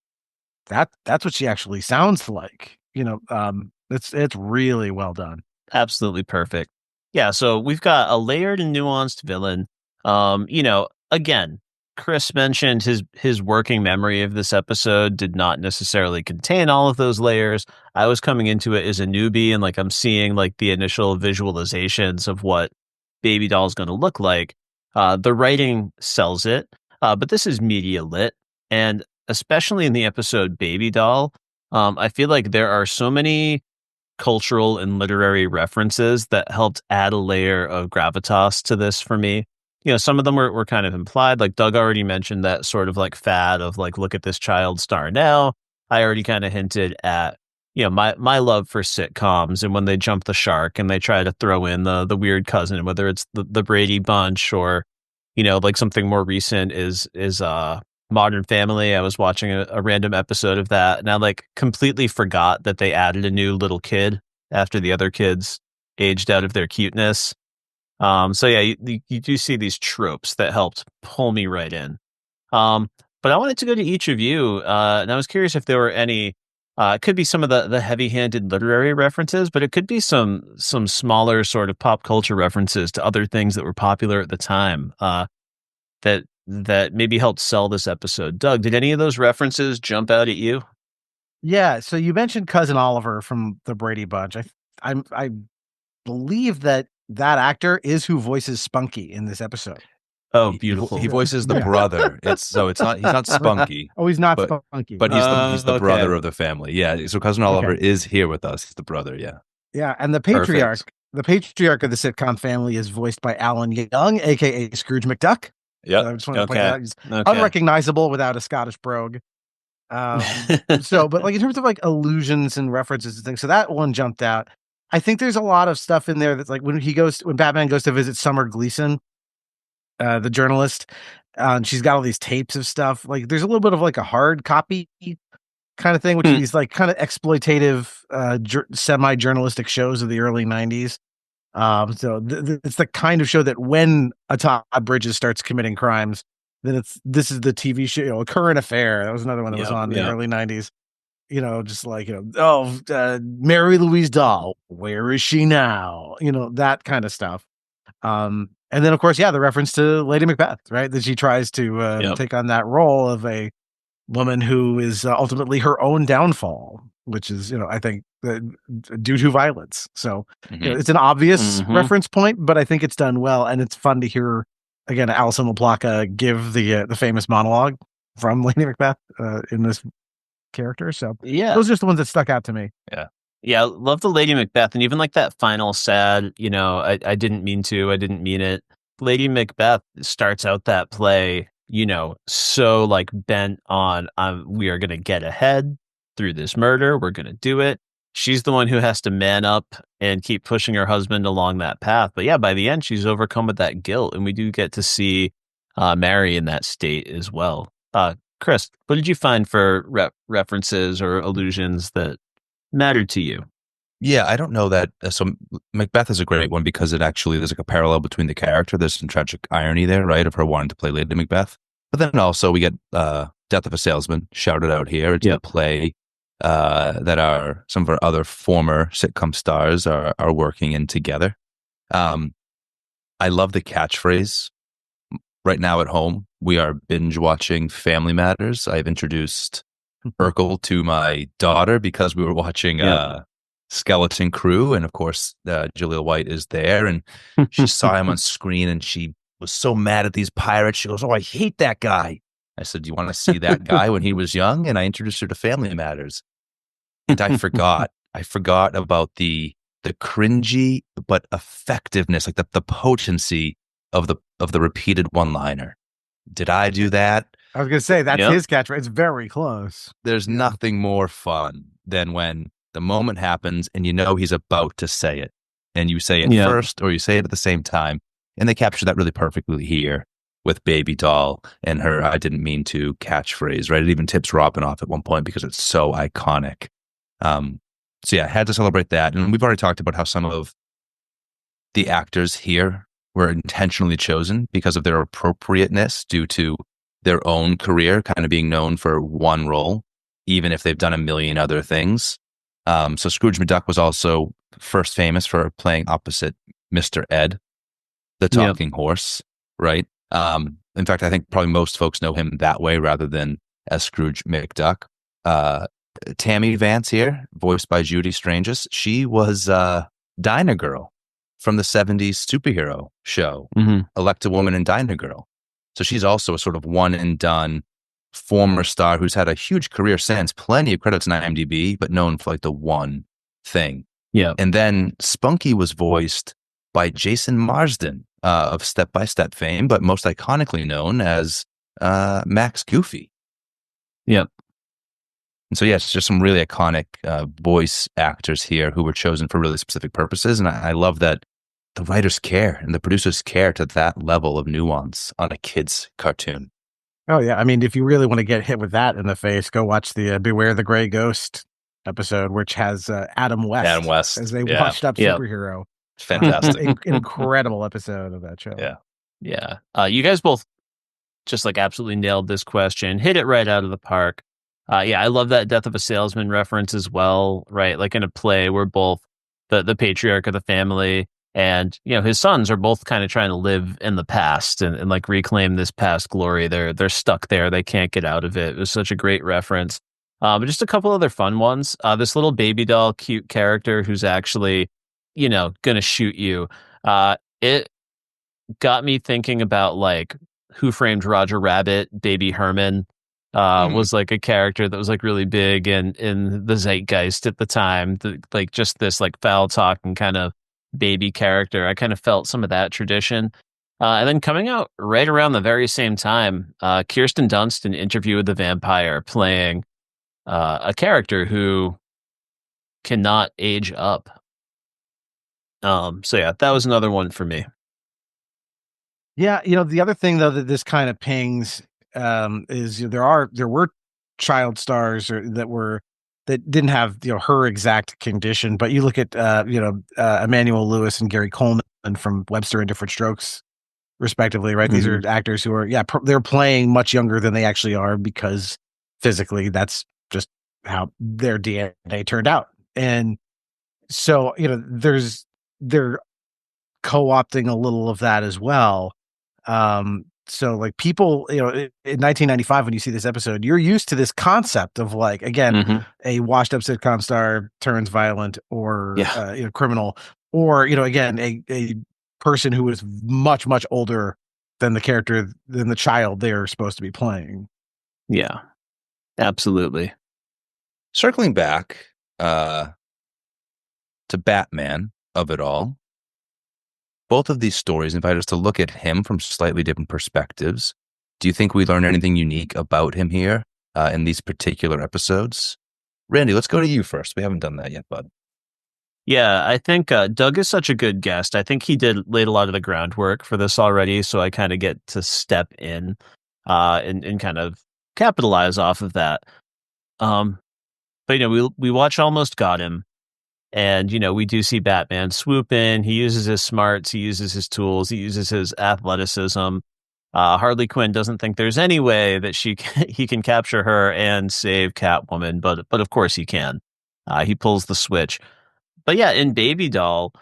that's what she actually sounds like. It's really well done. Absolutely perfect. Yeah, so we've got a layered and nuanced villain. Again, Kris mentioned his working memory of this episode did not necessarily contain all of those layers. I was coming into it as a newbie and like I'm seeing like the initial visualizations of what Baby Doll is going to look like. The writing sells it, but this is media lit, and especially in the episode Baby Doll, I feel like there are so many cultural and literary references that helped add a layer of gravitas to this for me. Some of them were kind of implied, like Doug already mentioned that sort of like fad of like, look at this child star now. I already kind of hinted at, my love for sitcoms and when they jump the shark and they try to throw in the weird cousin, whether it's the Brady Bunch or, like something more recent is Modern Family. I was watching a random episode of that and I like completely forgot that they added a new little kid after the other kids aged out of their cuteness. So yeah, you do see these tropes that helped pull me right in. But I wanted to go to each of you, and I was curious if there were any. It could be some of the heavy-handed literary references, but it could be some smaller sort of pop culture references to other things that were popular at the time. That maybe helped sell this episode. Doug, did any of those references jump out at you? Yeah. So you mentioned Cousin Oliver from the Brady Bunch. I believe that actor is who voices Spunky in this episode. Oh, beautiful! He voices the brother. He's not Spunky. Oh, he's not Spunky. But he's the brother of the family. Yeah. So Cousin Oliver is here with us. He's the brother. Yeah. Yeah, and the patriarch, of the sitcom family is voiced by Alan Young, aka Scrooge McDuck. Yeah. I just want to point that out. He's unrecognizable without a Scottish brogue. But like in terms of like allusions and references and things, so that one jumped out. I think there's a lot of stuff in there that's like when Batman goes to visit Summer Gleason, the journalist, and she's got all these tapes of stuff. Like there's a little bit of like a hard copy kind of thing, which is these like kind of exploitative, semi-journalistic shows of the early 90s. So it's the kind of show that when a Todd Bridges starts committing crimes, then this is the TV show, A Current Affair. That was another one that was on in the early 90s. Just like, Mary Louise Dahl, where is she now? That kind of stuff. And then, of course, the reference to Lady Macbeth, right? That she tries to take on that role of a woman who is ultimately her own downfall, which is, I think due to violence. So it's an obvious reference point, but I think it's done well, and it's fun to hear again Alison LaPlaca give the famous monologue from Lady Macbeth in this character. So those are just the ones that stuck out to me. Yeah, love the Lady Macbeth, and even like that final sad, I didn't mean to, I didn't mean it. Lady Macbeth starts out that play, so like bent on, we are going to get ahead through this murder. We're going to do it. She's the one who has to man up and keep pushing her husband along that path. But yeah, by the end, she's overcome with that guilt, and we do get to see Mary in that state as well. Kris, what did you find for references or allusions that mattered to you? Yeah, I don't know that. So Macbeth is a great one because there's like a parallel between the character. There's some tragic irony there, right, of her wanting to play Lady Macbeth. But then also we get Death of a Salesman shouted out here. It's a play that some of our other former sitcom stars are working in together. I love the catchphrase. Right now at home, we are binge watching Family Matters. I've introduced Urkel to my daughter because we were watching Skeleton Crew, and of course Jaleel White is there, and she saw him on screen, and she was so mad at these pirates. She goes, "Oh, I hate that guy." I said, "Do you want to see that guy when he was young?" And I introduced her to Family Matters, and I forgot about the cringy but effectiveness, like the potency of the repeated one-liner. Did I do that? I was going to say, that's his catchphrase. It's very close. There's nothing more fun than when the moment happens and he's about to say it, and you say it first or you say it at the same time. And they capture that really perfectly here with Baby Doll and her "I didn't mean to" catchphrase, right? It even tips Robin off at one point because it's so iconic. So yeah, I had to celebrate that. And we've already talked about how some of the actors here were intentionally chosen because of their appropriateness due to their own career kind of being known for one role, even if they've done a million other things. So Scrooge McDuck was also first famous for playing opposite Mr. Ed, the talking horse, right? In fact, I think probably most folks know him that way rather than as Scrooge McDuck. Tammy Vance here, voiced by Judy Strangest. She was Dinah Girl from the 70s superhero show, Elect a Woman in Dinah Girl. So she's also a sort of one and done former star who's had a huge career since, plenty of credits in IMDb, but known for like the one thing. Yeah. And then Spunky was voiced by Jason Marsden of Step by Step fame, but most iconically known as Max Goofy. Yep. And so, yeah, it's just some really iconic voice actors here who were chosen for really specific purposes. And I love that the writers care and the producers care to that level of nuance on a kid's cartoon. Oh, yeah. I mean, if you really want to get hit with that in the face, go watch the Beware the Gray Ghost episode, which has Adam West as a washed up superhero. Fantastic. Incredible episode of that show. Yeah. You guys both just like absolutely nailed this question, hit it right out of the park. I love that Death of a Salesman reference as well, right? Like in a play where both the patriarch of the family and, his sons are both kind of trying to live in the past and like reclaim this past glory. They're stuck there. They can't get out of it. It was such a great reference. But just a couple other fun ones. This little baby doll, cute character who's actually, gonna shoot you. It got me thinking about like Who Framed Roger Rabbit, Baby Herman. Was like a character that was like really big in the zeitgeist at the time. Like just this like foul talking kind of baby character. I kind of felt some of that tradition. And then coming out right around the very same time, Kirsten Dunst in Interview with the Vampire playing a character who cannot age up. So yeah, that was another one for me. Yeah, the other thing though that this kind of pings is there were child stars that didn't have her exact condition, but you look at Emmanuel Lewis and Gary Coleman from Webster and Different Strokes, respectively, right? These are actors who are they're playing much younger than they actually are because physically that's just how their DNA turned out, and so they're co-opting a little of that as well. So like people, in 1995, when you see this episode, you're used to this concept of like, again, a washed up sitcom star turns violent or criminal, or, again, a person who is much, much older than than the child they're supposed to be playing. Yeah, absolutely. Circling back to Batman of it all, both of these stories invite us to look at him from slightly different perspectives. Do you think we learn anything unique about him here in these particular episodes? Randy, let's go to you first. We haven't done that yet, bud. Yeah, I think Doug is such a good guest. I think he laid a lot of the groundwork for this already, so I kind of get to step in and kind of capitalize off of that. But we watch Almost Got Him, and we do see Batman swoop in. He uses his smarts, he uses his tools, he uses his athleticism. Harley Quinn doesn't think there's any way that he can capture her and save Catwoman, but of course he can. He pulls the switch. But yeah, in Baby Doll,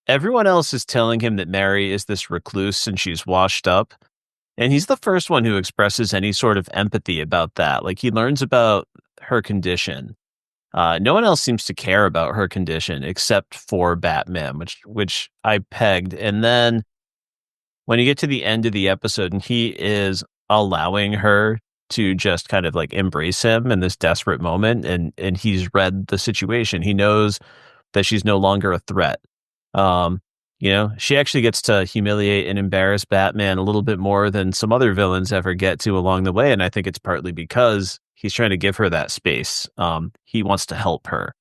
everyone else is telling him that Mary is this recluse and she's washed up. And he's the first one who expresses any sort of empathy about that. Like, he learns about her condition. No one else seems to care about her condition except for Batman, which I pegged. And then when you get to the end of the episode and he is allowing her to just kind of like embrace him in this desperate moment, and he's read the situation. He knows that she's no longer a threat. She actually gets to humiliate and embarrass Batman a little bit more than some other villains ever get to along the way, and I think it's partly because he's trying to give her that space. He wants to help her.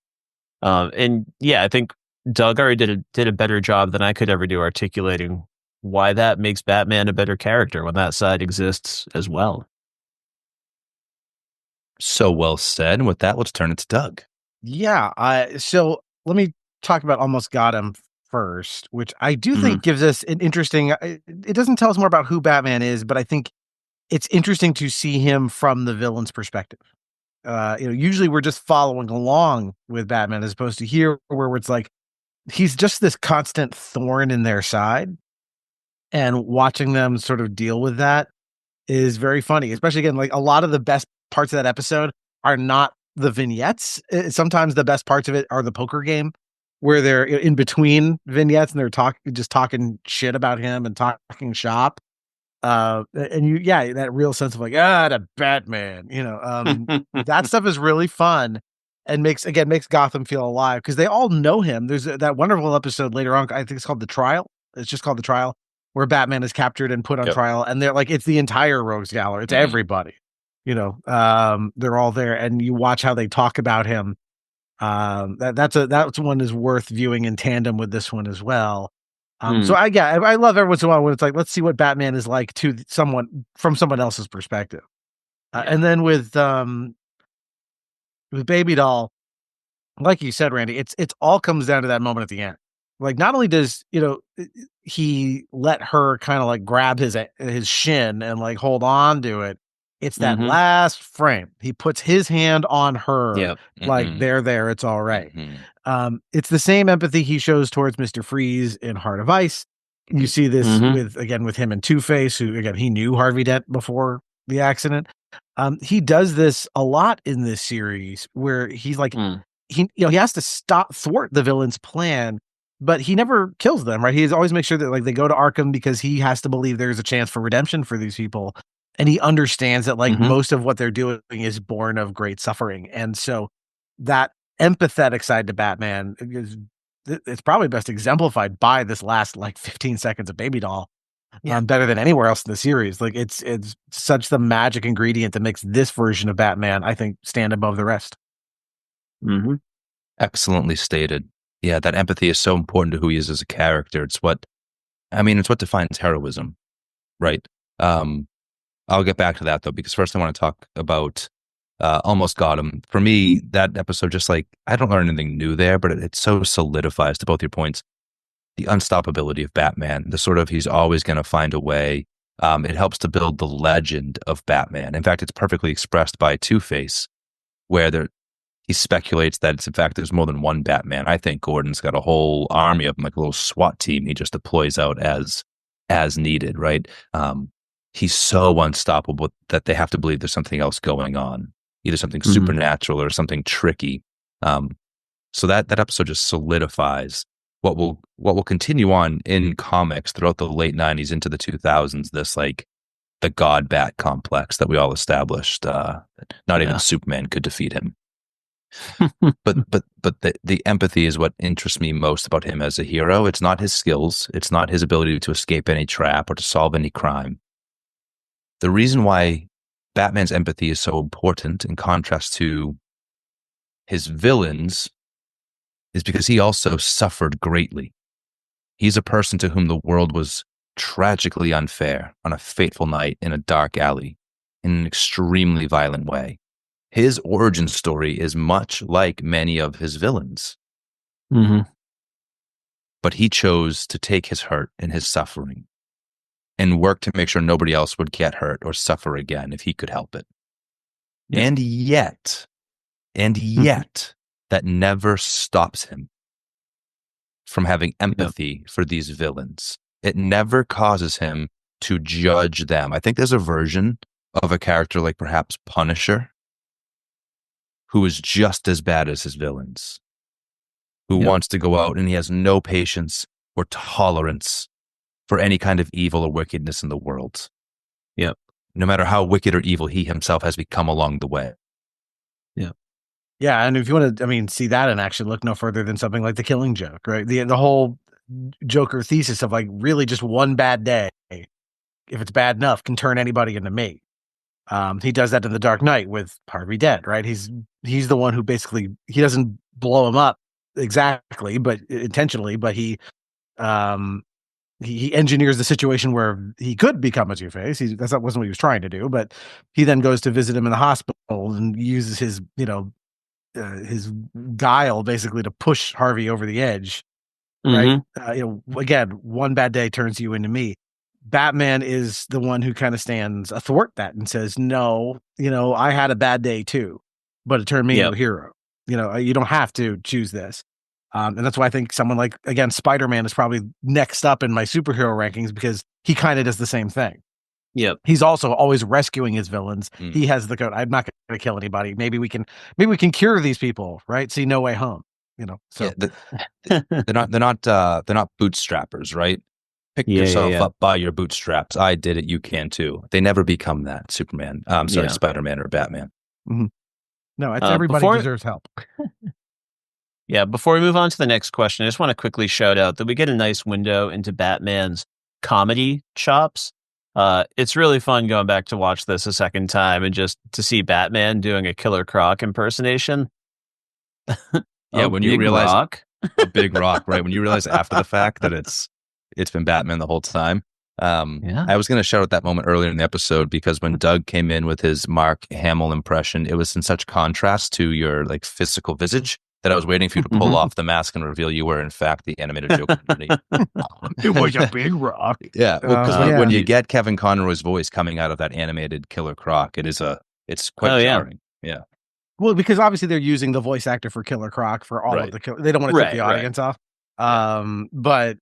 And yeah, I think Doug already did a better job than I could ever do articulating why that makes Batman a better character when that side exists as well. So well said. And with that, let's turn it to Doug. Yeah. So let me talk about Almost Got Him first, which I do think gives us an interesting. It doesn't tell us more about who Batman is, but I think it's interesting to see him from the villain's perspective. Usually we're just following along with Batman as opposed to here, where it's like he's just this constant thorn in their side, and watching them sort of deal with that is very funny. Especially again, like a lot of the best parts of that episode are not the vignettes. Sometimes the best parts of it are the poker game, where they're in between vignettes and they're talking shit about him and talking shop. And that real sense of like, the Batman, that stuff is really fun and makes Gotham feel alive because they all know him. There's that wonderful episode later on. I think it's called The Trial. It's just called The Trial, where Batman is captured and put on trial, and they're like, it's the entire Rogues Gallery. It's everybody. They're all there, and you watch how they talk about him. That's one is worth viewing in tandem with this one as well. So I love every once in a while when it's like, let's see what Batman is like to someone from someone else's perspective. And then with Baby Doll, like you said, Randy, it's all comes down to that moment at the end. Like, not only does he let her kind of like grab his shin and like hold on to it, it's that last frame. He puts his hand on her, like they're there. It's all right. It's the same empathy he shows towards Mr. Freeze in Heart of Ice. You see this with him and Two-Face, who again he knew Harvey Dent before the accident. He does this a lot in this series, where he's like he has to thwart the villain's plan, but he never kills them. Right? He always makes sure that like they go to Arkham because he has to believe there's a chance for redemption for these people. And he understands that like most of what they're doing is born of great suffering. And so that empathetic side to Batman it's probably best exemplified by this last like 15 seconds of Baby Doll. Better than anywhere else in the series. Like it's such the magic ingredient that makes this version of Batman, I think, stand above the rest. Excellently stated. Yeah, that empathy is so important to who he is as a character. It's what defines heroism, right? I'll get back to that though, because first I want to talk about Almost Got Him. For me, that episode, just like, I don't learn anything new there, but it so solidifies, to both your points, the unstoppability of Batman, the sort of he's always going to find a way. It helps to build the legend of Batman. In fact, it's perfectly expressed by Two-Face, where he speculates that it's, in fact, there's more than one Batman. I think Gordon's got a whole army of them, like a little SWAT team he just deploys out as as needed, right? He's so unstoppable that they have to believe there's something else going on, either something supernatural or something tricky. So that episode just solidifies what will continue on in comics throughout the late 90s into the 2000s, this like the God Bat complex that we all established. Not even Superman could defeat him. but the empathy is what interests me most about him as a hero. It's not his skills. It's not his ability to escape any trap or to solve any crime. The reason why Batman's empathy is so important in contrast to his villains is because he also suffered greatly. He's a person to whom the world was tragically unfair on a fateful night in a dark alley in an extremely violent way. His origin story is much like many of his villains. But he chose to take his hurt and his suffering and work to make sure nobody else would get hurt or suffer again if he could help it. Yeah. And yet, that never stops him from having empathy for these villains. It never causes him to judge them. I think there's a version of a character like perhaps Punisher, who is just as bad as his villains, who wants to go out and he has no patience or tolerance for any kind of evil or wickedness in the world. Yep. No matter how wicked or evil he himself has become along the way. Yeah, and if you want to, see that in action, look no further than something like The Killing Joke, right? The whole Joker thesis of like really just one bad day, if it's bad enough, can turn anybody into me. He does that in The Dark Knight with Harvey Dent, right? He's the one who basically, he doesn't blow him up exactly, but intentionally, but he engineers the situation where he could become a Two-Face. That wasn't what he was trying to do, but he then goes to visit him in the hospital and uses his, his guile basically to push Harvey over the edge, right? Again, one bad day turns you into me. Batman is the one who kind of stands athwart that and says, no, I had a bad day too, but it turned me into a hero. You don't have to choose this. And that's why I think someone like, again, Spider-Man is probably next up in my superhero rankings because he kind of does the same thing. Yep. He's also always rescuing his villains. He has the code. I'm not going to kill anybody. Maybe we can cure these people, right? See No Way Home, So they're not bootstrappers, right? Pick yourself up by your bootstraps. I did it. You can too. They never become that. Superman. Spider-Man or Batman. No, it's everybody deserves help. Before we move on to the next question, I just want to quickly shout out that we get a nice window into Batman's comedy chops. It's really fun going back to watch this a second time and just to see Batman doing a Killer Croc impersonation. When you realize a big rock, right? When you realize after the fact that it's been Batman the whole time. I was going to shout out that moment earlier in the episode because when Doug came in with his Mark Hamill impression, it was in such contrast to your like physical visage that I was waiting for you to pull off the mask and reveal you were in fact the animated Joker. It was a big rock. Yeah, because when you get Kevin Conroy's voice coming out of that animated Killer Croc, it's quite jarring. Yeah. Well, because obviously they're using the voice actor for Killer Croc for all of they don't want to take the audience off. But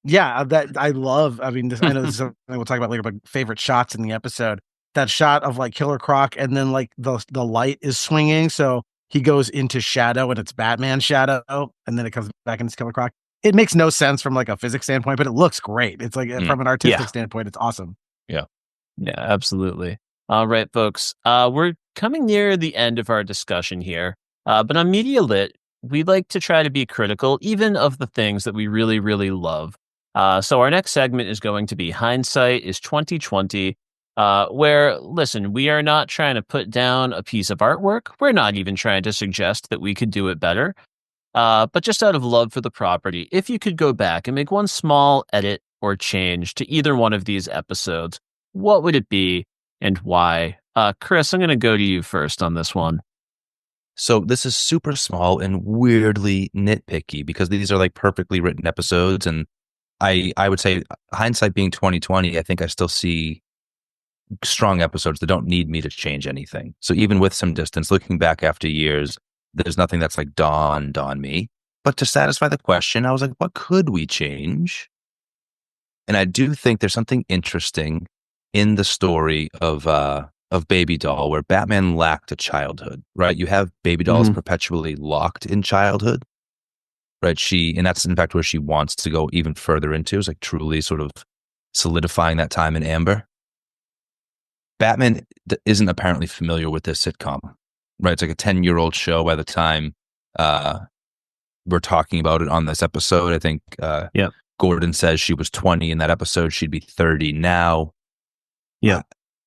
yeah, that I love. I know this is something we'll talk about later, but favorite shots in the episode. That shot of like Killer Croc, and then like the light is swinging, so he goes into shadow, and it's Batman shadow, and then it comes back into Killer Croc. It makes no sense from like a physics standpoint, but it looks great. It's like from an artistic standpoint, it's awesome. Yeah, absolutely. All right, folks, we're coming near the end of our discussion here, but on Media Lit, we like to try to be critical, even of the things that we really, really love. So our next segment is going to be Hindsight is 2020, where, listen, we are not trying to put down a piece of artwork. We're not even trying to suggest that we could do it better. But just out of love for the property, if you could go back and make one small edit or change to either one of these episodes, what would it be and why? Kris, I'm going to go to you first on this one. So this is super small and weirdly nitpicky because these are like perfectly written episodes. And I would say hindsight being 2020, I think I still see strong episodes that don't need me to change anything. So even with some distance, looking back after years, there's nothing that's like dawned on me. But to satisfy the question, I was like, what could we change? And I do think there's something interesting in the story of Baby Doll, where Batman lacked a childhood, right? You have Baby Doll is perpetually locked in childhood, right? And that's in fact where she wants to go even further into, is like truly sort of solidifying that time in Amber. Batman isn't apparently familiar with this sitcom, right? It's like a 10-year-old show by the time we're talking about it on this episode. I think Gordon says she was 20 in that episode. She'd be 30 now. Yeah.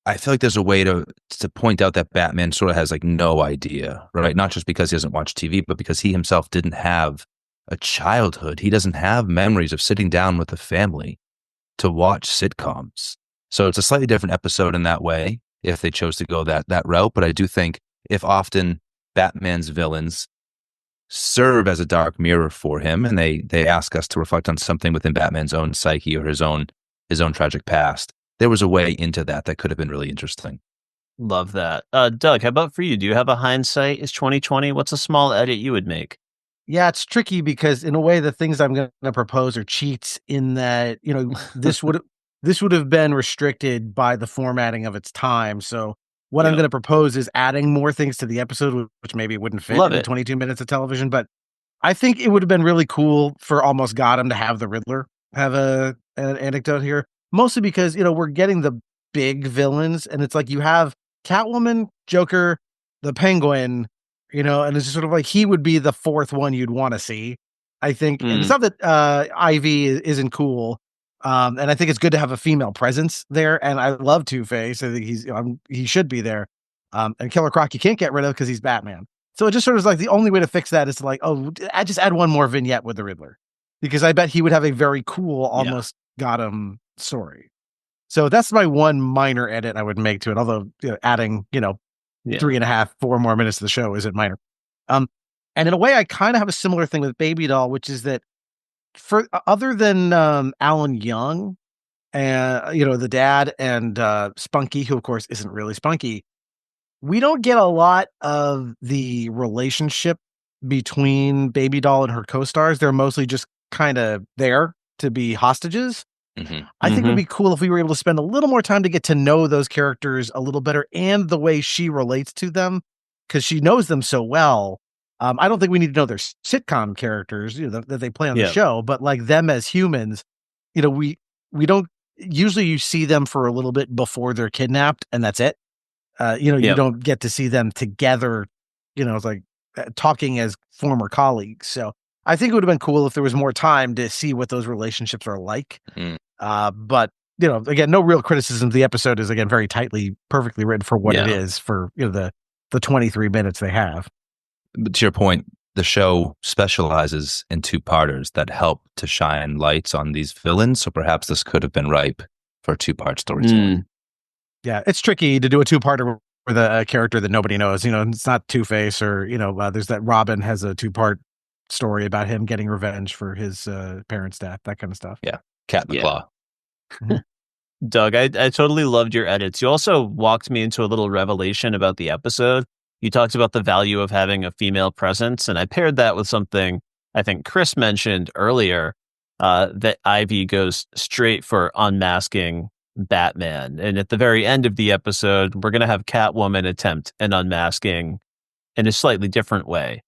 I feel like there's a way to point out that Batman sort of has like no idea, right? Not just because he doesn't watch TV, but because he himself didn't have a childhood. He doesn't have memories of sitting down with a family to watch sitcoms. So it's a slightly different episode in that way if they chose to go that route. But I do think if often Batman's villains serve as a dark mirror for him, and they ask us to reflect on something within Batman's own psyche or his own tragic past, there was a way into that could have been really interesting. Love that. Doug, how about for you? Do you have a hindsight? Is 2020? What's a small edit you would make? Yeah, it's tricky because in a way, the things I'm going to propose are cheats in that, this would have been restricted by the formatting of its time. So what I'm going to propose is adding more things to the episode, which maybe wouldn't fit in 22 minutes of television. But I think it would have been really cool for Almost Got Him to have the Riddler have an anecdote here. Mostly because, we're getting the big villains, and it's like you have Catwoman, Joker, the Penguin, and it's just sort of like he would be the fourth one you'd want to see, I think. And it's not that Ivy isn't cool, and I think it's good to have a female presence there. And I love Two-Face. I think he should be there. And Killer Croc you can't get rid of because he's Batman. So it just sort of is like the only way to fix that is to like, I just add one more vignette with the Riddler, because I bet he would have a very cool Almost Got Him story. So that's my one minor edit I would make to it. Although adding 3.5, 4 more minutes to the show isn't minor. And in a way, I kind of have a similar thing with Baby Doll, which is that for other than Alan Young, the dad, and Spunky, who of course isn't really Spunky, we don't get a lot of the relationship between Baby Doll and her co-stars. They're mostly just kind of there to be hostages. I think it would be cool if we were able to spend a little more time to get to know those characters a little better, and the way she relates to them, because she knows them so well. I don't think we need to know their sitcom characters, that they play on the show, but like them as humans, we don't usually, you see them for a little bit before they're kidnapped, and that's it. You don't get to see them together, it's like talking as former colleagues. So I think it would have been cool if there was more time to see what those relationships are like. But again, no real criticism. The episode is again very perfectly written for what it is, for the 23 minutes they have. But to your point, the show specializes in two-parters that help to shine lights on these villains. So perhaps this could have been ripe for a two-part storytelling. Yeah, it's tricky to do a two-parter with a character that nobody knows. It's not Two-Face, or there's that Robin has a 2-part story about him getting revenge for his parents' death, that kind of stuff. Yeah, Cat in the Claw. Doug, I totally loved your edits. You also walked me into a little revelation about the episode. You talked about the value of having a female presence, and I paired that with something I think Kris mentioned earlier, that Ivy goes straight for unmasking Batman. And at the very end of the episode, we're going to have Catwoman attempt an unmasking in a slightly different way.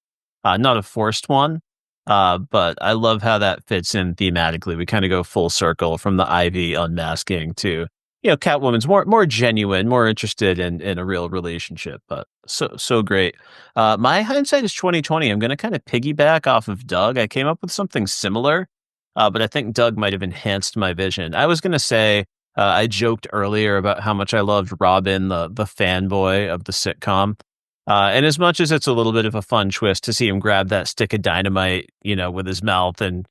Not a forced one, but I love how that fits in thematically. We kind of go full circle from the Ivy unmasking to, Catwoman's more genuine, more interested in a real relationship. But so great. My hindsight is 2020. I'm going to kind of piggyback off of Doug. I came up with something similar, but I think Doug might have enhanced my vision. I was going to say, I joked earlier about how much I loved Robin, the fanboy of the sitcom. And as much as it's a little bit of a fun twist to see him grab that stick of dynamite, with his mouth and,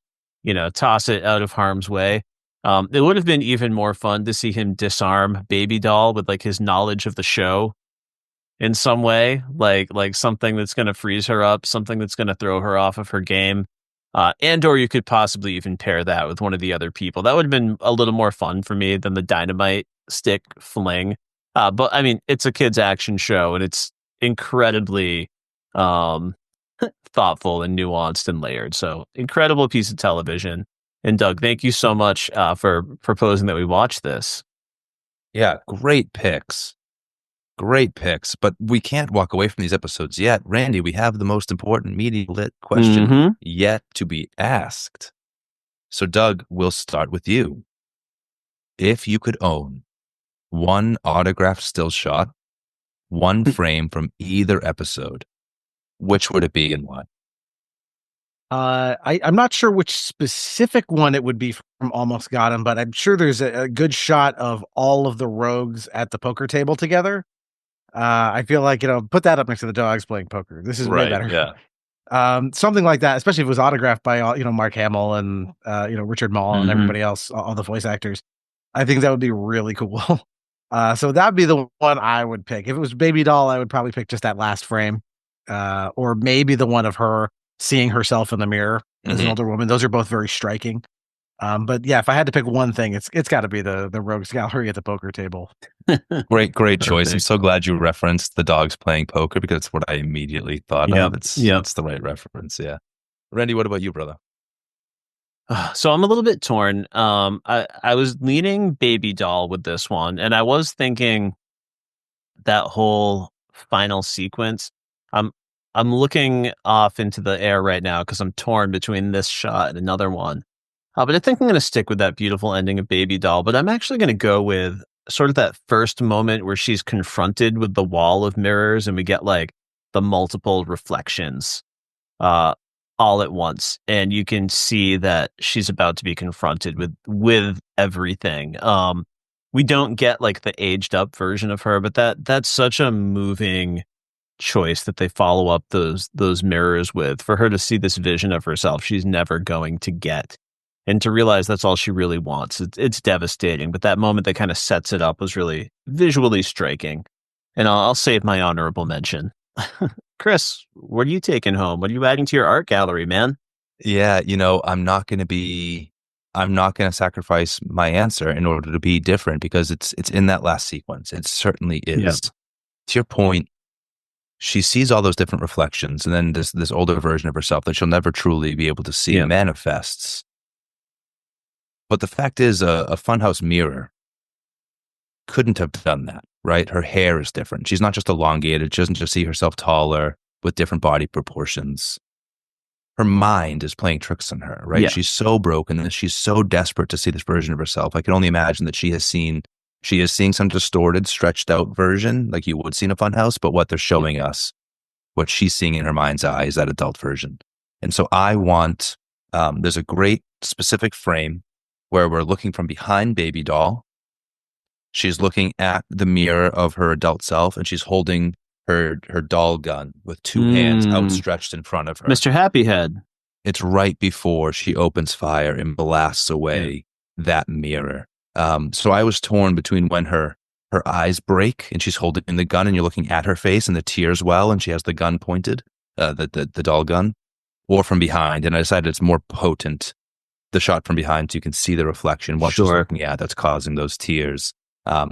toss it out of harm's way, it would have been even more fun to see him disarm Baby Doll with like his knowledge of the show in some way, like something that's going to freeze her up, something that's going to throw her off of her game. Or you could possibly even pair that with one of the other people. That would have been a little more fun for me than the dynamite stick fling. But I mean, it's a kid's action show, and it's incredibly thoughtful and nuanced and layered. So incredible piece of television. And Doug, thank you so much for proposing that we watch this. Yeah, great picks. Great picks. But we can't walk away from these episodes yet. Randy, we have the most important media lit question yet to be asked. So, Doug, we'll start with you. If you could own one autographed still shot, one frame from either episode, which would it be and why? I'm not sure which specific one it would be from Almost Got Him, but I'm sure there's a good shot of all of the rogues at the poker table together. I feel like, put that up next to the dogs playing poker. This is way better. Yeah. Something like that, especially if it was autographed by all, Mark Hamill and, Richard Mall and everybody else, all the voice actors. I think that would be really cool. So that'd be the one I would pick. If it was Baby Doll, I would probably pick just that last frame, or maybe the one of her seeing herself in the mirror as an older woman. Those are both very striking. But yeah, if I had to pick one thing, it's got to be the Rogues Gallery at the poker table. Great choice. I'm so glad you referenced the dogs playing poker because it's what I immediately thought of. It's the right reference. Yeah. Randy, what about you, brother? So I'm a little bit torn. I was leaning Baby Doll with this one, and I was thinking that whole final sequence. I'm looking off into the air right now because I'm torn between this shot and another one. But I think I'm going to stick with that beautiful ending of Baby Doll. But I'm actually going to go with sort of that first moment where she's confronted with the wall of mirrors, and we get like the multiple reflections all at once, and you can see that she's about to be confronted with everything. We don't get like the aged up version of her, but that's such a moving choice that they follow up those mirrors with, for her to see this vision of herself she's never going to get, and to realize that's all she really wants. It's devastating, but that moment that kind of sets it up was really visually striking. And I'll save my honorable mention. Kris, what are you taking home? What are you adding to your art gallery, man? Yeah, I'm not going to sacrifice my answer in order to be different, because it's in that last sequence. It certainly is. Yeah. To your point, she sees all those different reflections, and then this older version of herself that she'll never truly be able to see manifests. But the fact is, a funhouse mirror couldn't have done that, right? Her hair is different. She's not just elongated. She doesn't just see herself taller with different body proportions. Her mind is playing tricks on her, right? Yeah. She's so broken that she's so desperate to see this version of herself. I can only imagine that she is seeing some distorted, stretched out version like you would see in a funhouse, but what they're showing us, what she's seeing in her mind's eye, is that adult version. And so I want, there's a great specific frame where we're looking from behind Baby Doll. She's looking at the mirror of her adult self, and she's holding her doll gun with two hands outstretched in front of her. Mr. Happyhead. It's right before she opens fire and blasts away that mirror. So I was torn between when her eyes break and she's holding the gun and you're looking at her face and the tears well and she has the gun pointed, the doll gun, or from behind. And I decided it's more potent, the shot from behind, so you can see the reflection, what she's looking at that's causing those tears.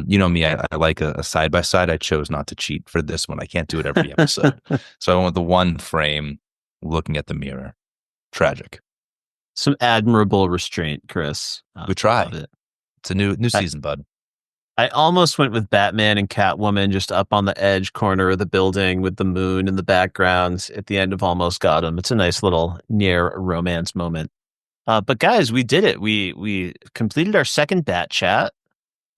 You know me, I like a side-by-side. I chose not to cheat for this one. I can't do it every episode. So I went with the one frame looking at the mirror. Tragic. Some admirable restraint, Kris. We try. Love it. It's a new season, bud. I almost went with Batman and Catwoman just up on the edge corner of the building with the moon in the background at the end of Almost Got Him. It's a nice little near romance moment. But guys, we did it. We completed our second Bat Chat.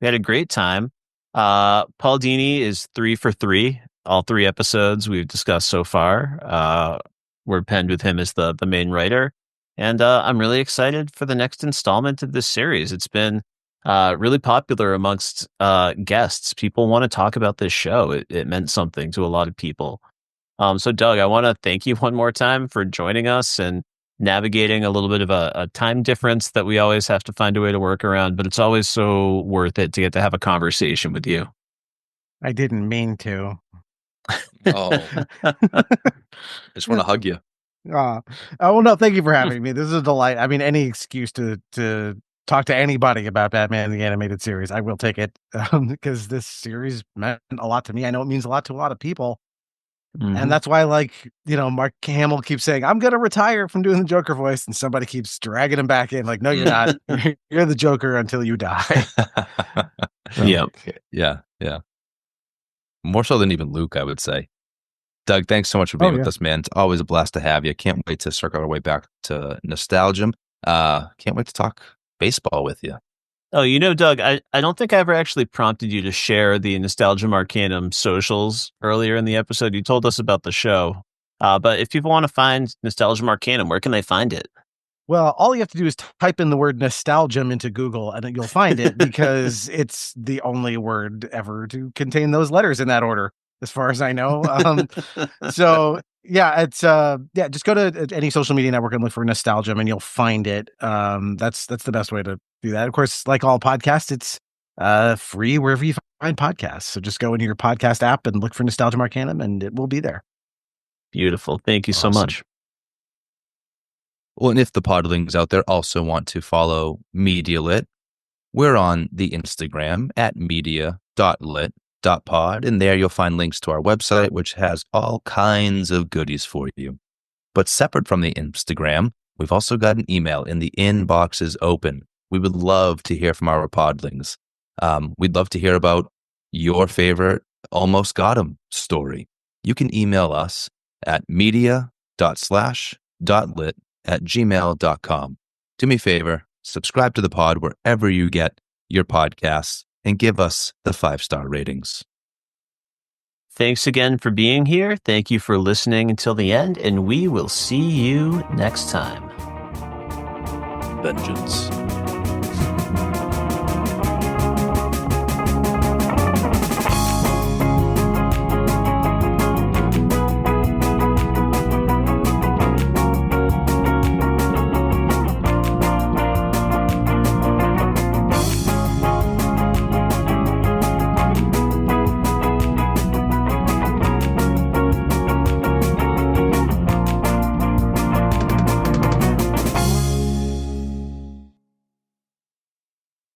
We had a great time. Paul Dini is 3 for 3. All 3 episodes we've discussed so far were penned with him as the main writer. And I'm really excited for the next installment of this series. It's been really popular amongst guests. People want to talk about this show. It meant something to a lot of people. So Doug, I want to thank you one more time for joining us and navigating a little bit of a time difference that we always have to find a way to work around, but it's always so worth it to get to have a conversation with you. I didn't mean to. Oh, I just want to hug you. Oh, well, no, thank you for having me. This is a delight. I mean, any excuse to talk to anybody about Batman the Animated Series, I will take it, because this series meant a lot to me. I know it means a lot to a lot of people. And that's why, Mark Hamill keeps saying, I'm going to retire from doing the Joker voice. And somebody keeps dragging him back in. Like, no, you're not. You're the Joker until you die. Yep. Yeah. More so than even Luke, I would say. Doug, thanks so much for being with us, man. It's always a blast to have you. Can't wait to circle our way back to Nostalgium. Can't wait to talk baseball with you. Oh, Doug, I don't think I ever actually prompted you to share the Nostalgium Arcanum socials earlier in the episode. You told us about the show. But if people want to find Nostalgium Arcanum, where can they find it? Well, all you have to do is type in the word Nostalgium into Google and you'll find it because it's the only word ever to contain those letters in that order, as far as I know. So it's just go to any social media network and look for Nostalgium and you'll find it. That's the best way to do that. Of course, like all podcasts, it's free wherever you find podcasts. So just go into your podcast app and look for Nostalgium Arcanum and it will be there. Beautiful. Thank you so much. Well, and if the podlings out there also want to follow MediaLit, we're on the Instagram at media.lit.pod, and there you'll find links to our website, which has all kinds of goodies for you. But separate from the Instagram, we've also got an email, and the inbox is open. We would love to hear from our podlings. We'd love to hear about your favorite Almost Got 'Em story. You can email us at media.slash.lit@gmail.com. Do me a favor, subscribe to the pod wherever you get your podcasts and give us the 5-star ratings. Thanks again for being here. Thank you for listening until the end, and we will see you next time. Vengeance.